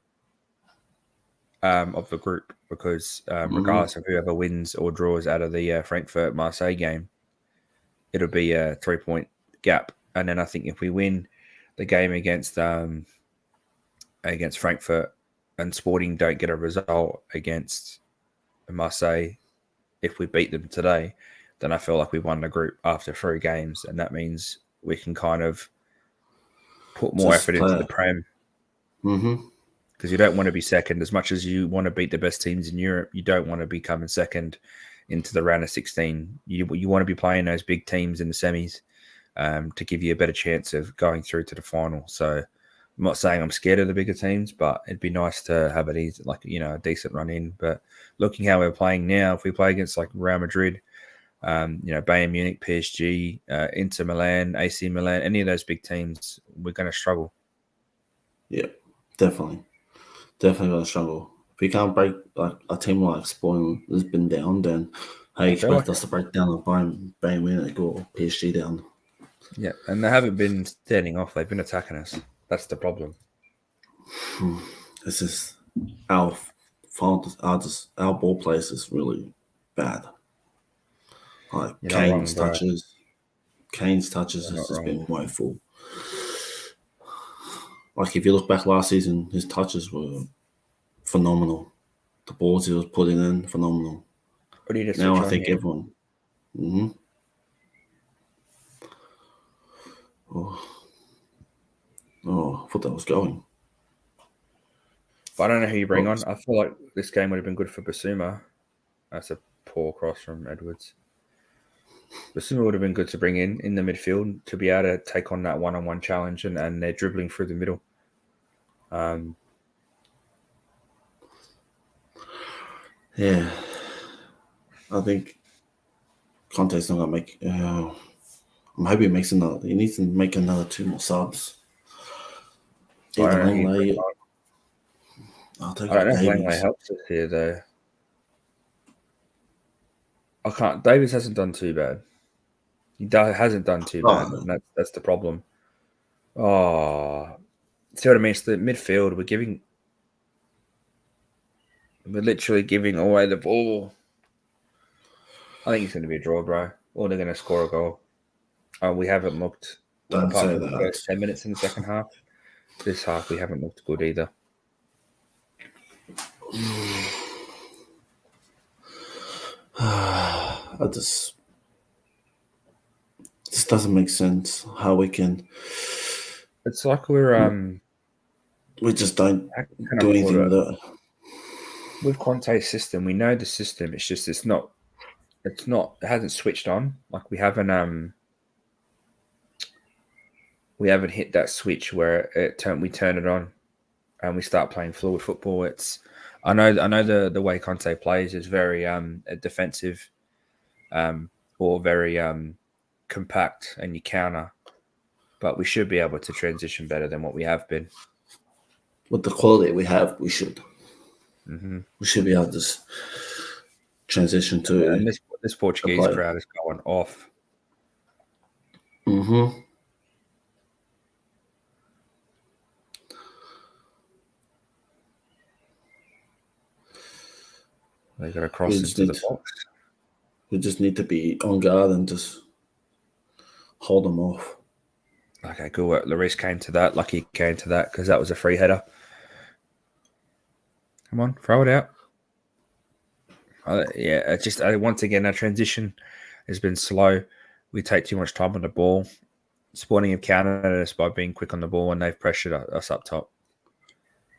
of the group because regardless of whoever wins or draws out of the Frankfurt Marseille game, it'll be a 3 point gap. And then I think if we win the game against Frankfurt and Sporting don't get a result against Marseille, if we beat them today, then I feel like we won the group after 3 games, and that means we can kind of put more effort into the Prem. Because you don't want to be second. As much as you want to beat the best teams in Europe, you don't want to be coming second into the round of 16. You want to be playing those big teams in the semis to give you a better chance of going through to the final. So I'm not saying I'm scared of the bigger teams, but it'd be nice to have a decent run in. But looking how we're playing now, if we play against like Real Madrid, Bayern Munich, PSG, Inter Milan, AC Milan, any of those big teams, we're going to struggle. Yeah, definitely going to struggle. If we can't break like a team like Sporting has been down, then how you expect us to break down a Bayern Munich or PSG down? Yeah, and they haven't been standing off; they've been attacking us. That's the problem. It's just our ball place is really bad. Like Kane's touches has just been woeful. Like if you look back last season, his touches were phenomenal. The balls he was putting in, phenomenal. Now I think everyone. Oh, I thought that was going. But I don't know who you bring on. I feel like this game would have been good for Basuma. That's a poor cross from Edwards. Basuma would have been good to bring in the midfield to be able to take on that one-on-one challenge, and they're dribbling through the middle. Yeah, I think Conte's not gonna make. Maybe he makes another. He needs to make another 2 more subs. I don't know if Langley helps us here though. Davis hasn't done too bad. Hasn't done too bad, and that's the problem. Oh, see what I mean? It's the midfield. We're literally giving away the ball. I think it's going to be a draw, bro. Or they're going to score a goal. We haven't looked, Don't apart say from the that. first 10 minutes in the second half. This half, we haven't looked good either. This doesn't make sense. How we can? It's like we're We just don't how can I do put anything it? with it. With Conte's system, we know the system. It's just it's not. It hasn't switched on. Like we haven't hit that switch where we turn it on and we start playing fluid football. I know the way Conte plays is very defensive, or very compact, and you counter. But we should be able to transition better than what we have been. With the quality we have, we should. Mm-hmm. We should be able to just transition to. And this Portuguese crowd is going off. Mm-hmm. They got to cross into the box. We just need to be on guard and just hold them off. Okay, good work. Lloris came to that. Lucky he came to that because that was a free header. Come on, throw it out. Once again, our transition has been slow. We take too much time on the ball. Sporting have countered us by being quick on the ball, and they've pressured us up top.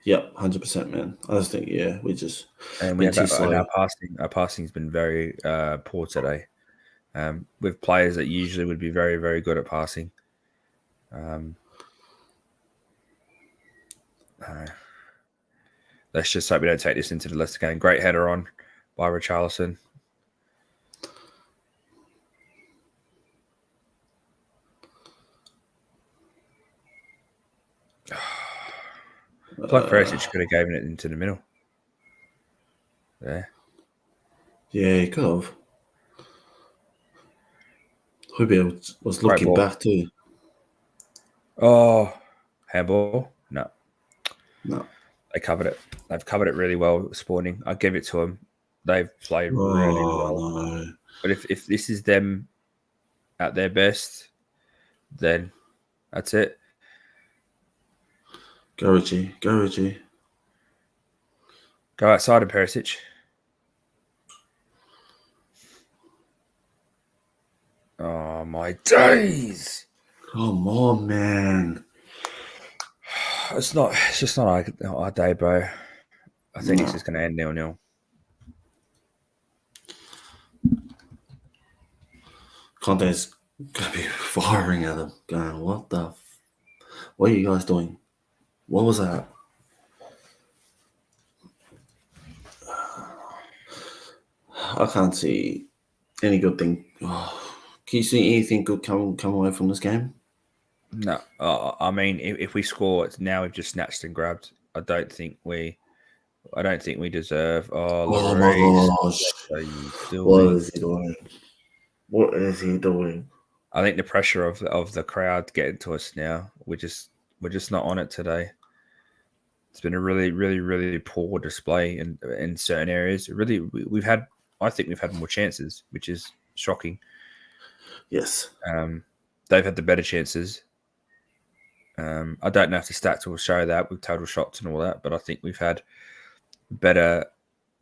Yep, 100%, man. I just think, we just and our passing's been very poor today. With players that usually would be very, very good at passing. Let's just hope we don't take this into the Leicester game. Great header on by WATCHALONG. Like Perisic could have given it into the middle. There. Yeah, he could have. Hubie was looking back too. Oh, handball? No. They covered it. They've covered it really well, Sporting. I give it to them. They've played really well. No. But if this is them at their best, then that's it. Go, Richie. Go outside of Perisic. Oh, my days. Come on, man. It's just not our day, bro. I think this is going to end 0-0. Conte's going to be firing at them, going, what are you guys doing? What was that? I can't see any good thing. Can you see anything good come away from this game? No. I mean, if we score, it's now we've just snatched and grabbed. I don't think we deserve. Oh my gosh! What are you doing? What is he doing? I think the pressure of the crowd getting to us now. We're just not on it today. It's been a really, really, really poor display in certain areas. Really, I think we've had more chances, which is shocking. Yes. They've had the better chances. I don't know if the stats will show that with total shots and all that, but I think we've had better.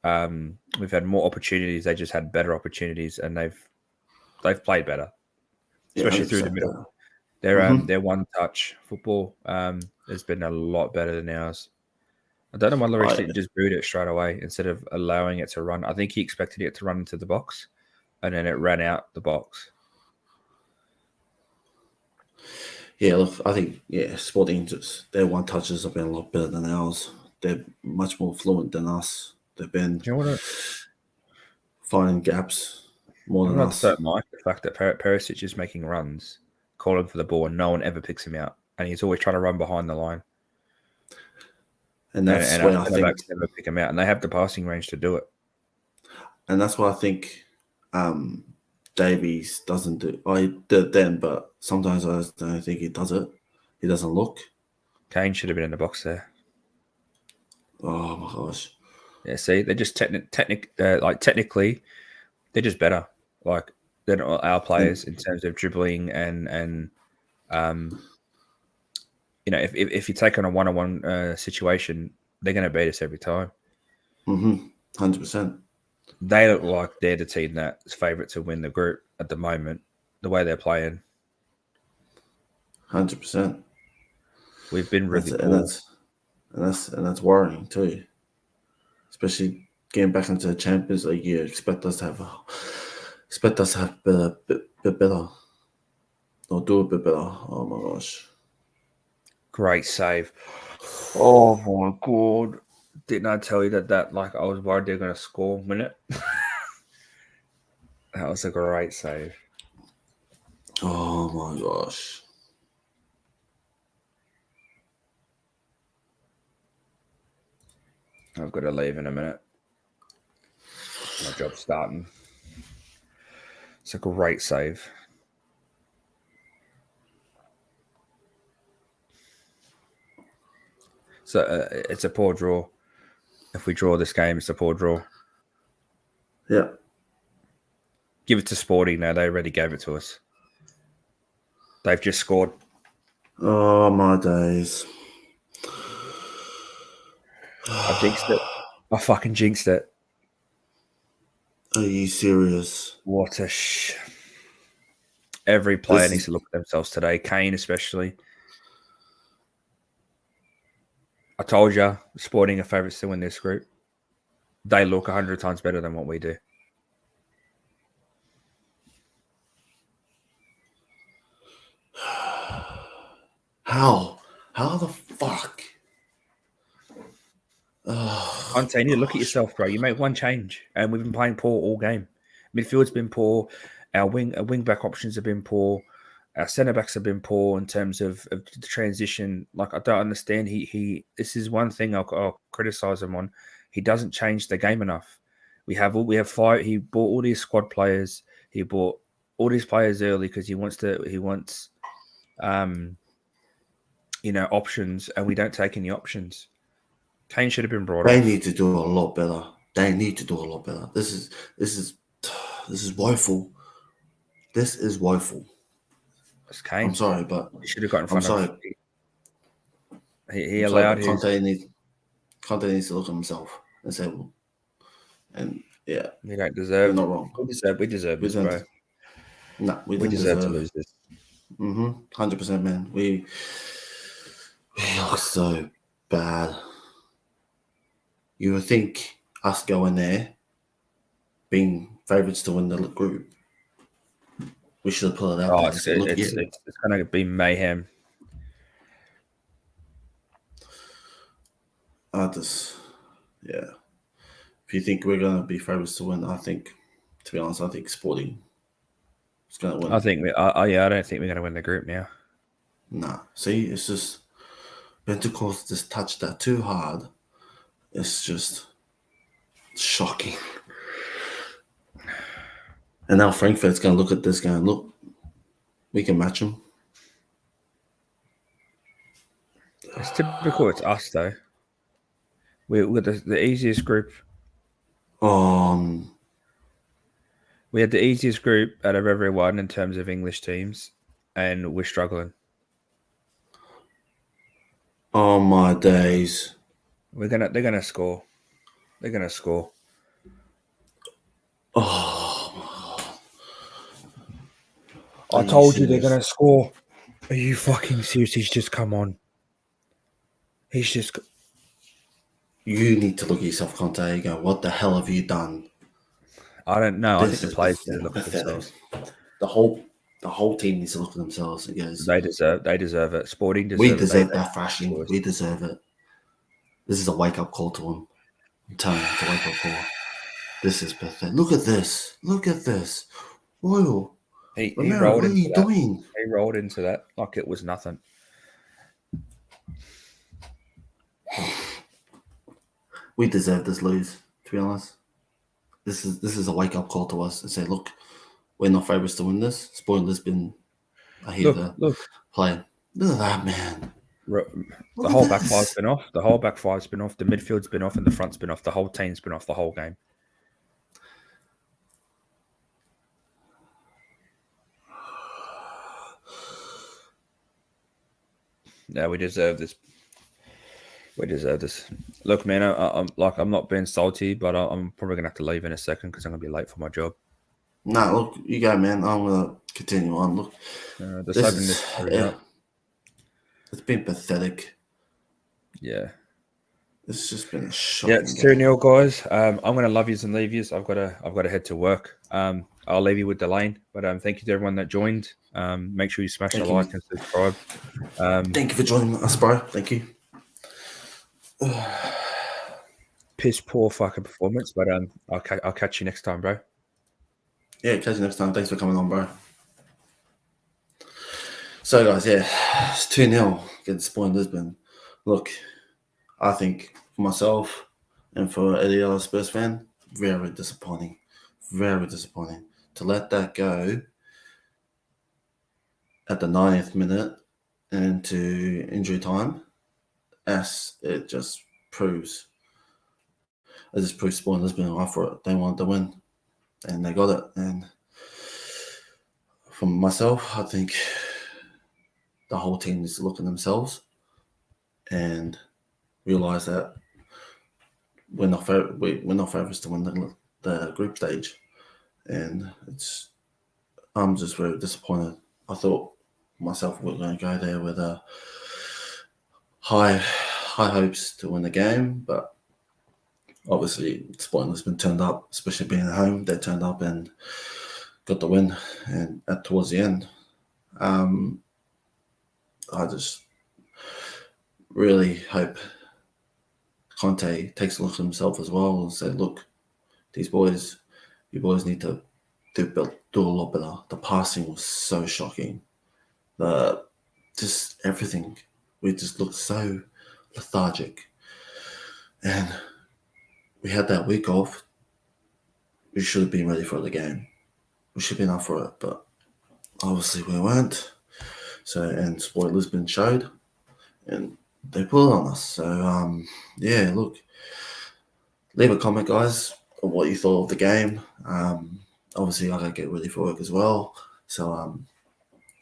We've had more opportunities. They just had better opportunities, and they've played better, especially through the middle. Their one touch football has been a lot better than ours. I don't know why Lloris didn't just boot it straight away instead of allowing it to run. I think he expected it to run into the box, and then it ran out the box. Yeah, look, I think, Sporting, their one touches have been a lot better than ours. They're much more fluent than us. They've been finding gaps more than us. I don't like the fact that Perisic is making runs, calling for the ball, and no one ever picks him out. And he's always trying to run behind the line. And that's why I think never pick him out, and they have the passing range to do it. And that's why I think Davies doesn't do. I did then, but sometimes I just don't think he does it. He doesn't look. Kane should have been in the box there. Oh my gosh. Yeah, see, they're just technically, they're just better. Like they're not our players in terms of dribbling and if you take on a one-on-one situation, they're going to beat us every time. 100%. They look like they're the team that's favourite to win the group at the moment. The way they're playing, 100%. we've been really And poor. that's worrying too. Especially getting back into the Champions League, you expect us to have a bit better, or do a bit better. Oh my gosh! Great save. Oh my god! Didn't I tell you that like I was worried they're going to score a minute? That was a great save. Oh my gosh! I've got to leave in a minute. My job's starting. It's a great save. So it's a poor draw. If we draw this game, it's a poor draw. Yeah. Give it to Sporting now. They already gave it to us. They've just scored. Oh my days! I jinxed it. I fucking jinxed it. Are you serious? What a Every player needs Is to look at themselves today. Kane especially. I told you, Sporting are favourites to win this group. They look 100 times better than what we do. how? How the fuck? I'm saying, you look at yourself, bro. You make one change, and we've been playing poor all game. Midfield's been poor. Our wing back options have been poor. Our centre backs have been poor in terms of the transition. Like I don't understand. He. This is one thing I'll criticize him on. He doesn't change the game enough. We have five. He bought all these squad players. He bought all these players early because he wants options, and we don't take any options. Kane should have been brought They off. need to do a lot better. They need to do a lot better. This is woeful. This is woeful. It's Kane. I'm sorry, but He should have got in I'm front sorry. of. He I'm sorry, allowed but his. Conte needs to look at himself and say, well, and yeah, We don't deserve. you're not wrong. We deserve We this, bro. didn't. No, we We didn't deserve to deserve. lose this. 100%, man. We look so bad. You would think us going there, being favourites to win the group, we should have put it out Oh, there and say, look, it's going to be mayhem. yeah. If you think we're going to be favourites to win, to be honest, I think Sporting is going to win. I think I don't think we're going to win the group now. Nah. See, it's just Pentecost just touched that too hard. It's just shocking. And now Frankfurt's going to look at this going, look, we can match them. It's typical. It's us though. We're the easiest group. We had the easiest group out of everyone in terms of English teams, and we're struggling. Oh my days! They're gonna score. They're gonna score. Oh, I told you they're gonna score. Are you fucking serious? He's just come on. He's just. You need to look at yourself, Conte. You go, what the hell have you done? I don't know. I think the players need to look at themselves. The whole team needs to look at themselves. It goes, They deserve it. Sporting deserve we it. deserve that thrashing. We deserve it. This is a wake up call to them. I'm telling you, it's a wake up call. This is pathetic. Look at this. Look at this. Royal. He Romero, rolled what are into you that. doing? He rolled into that like it was nothing. We deserve this lose, to be honest. This is a wake up call to us and say, look, we're not favourites to win this. Sport Lisbon are here to play. Look at that, man. The whole back five's been off. The whole back five's been off. The midfield's been off, and the front's been off. The whole team's been off the whole game. Yeah, we deserve this. We deserve this. Look, man, I'm not being salty, but I'm probably gonna have to leave in a second because I'm gonna be late for my job. No, look, you go, man. I'm gonna continue on. Look, it's been pathetic. Yeah, it's just been a shocking. Yeah, it's 2-0, guys. I'm gonna love yous and leave yous. I've got to head to work. I'll leave you with the lane, but thank you to everyone that joined. Make sure you smash the like and subscribe. Thank you for joining us, bro. Thank you. Piss poor fucking performance, but I'll catch you next time, bro. Yeah, catch you next time. Thanks for coming on, bro. So, guys, it's 2-0 against Sport Lisbon. Look, I think for myself and for any other Spurs fan, very disappointing. Very disappointing. To let that go at the 90th minute into injury time, as it just proves. It just proves Sport Lisbon are for it. They wanted to win, and they got it. And for myself, I think the whole team needs to look at themselves and realise that we're not favourites to win the group stage, and I'm just very disappointed. I thought myself we're going to go there with high hopes to win the game, but obviously Sport Lisbon turned up, especially being at home. They turned up and got the win, and towards the end, I just really hope Conte takes a look at himself as well and say, look, you boys need to do a lot better. The passing was so shocking. Just everything, we just looked so lethargic. And we had that week off. We should have been ready for the game. We should have been up for it, but obviously we weren't. And Sport Lisbon showed, and they put it on us. So, look, leave a comment, guys, on what you thought of the game. Obviously, I got to get ready for work as well. So,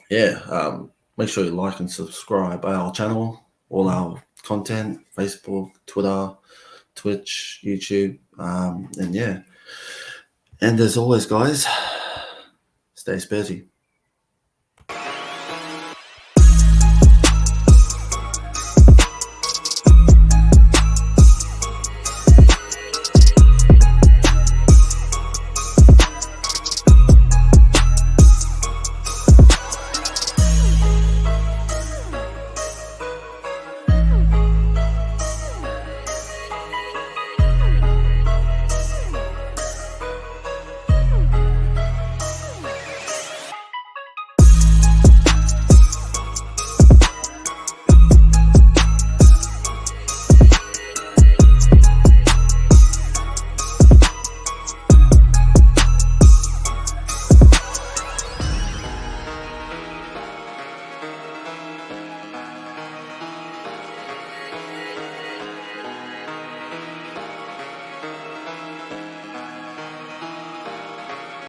make sure you like and subscribe our channel, all our content, Facebook, Twitter, Twitch, YouTube, and as always, guys, stay Spursy.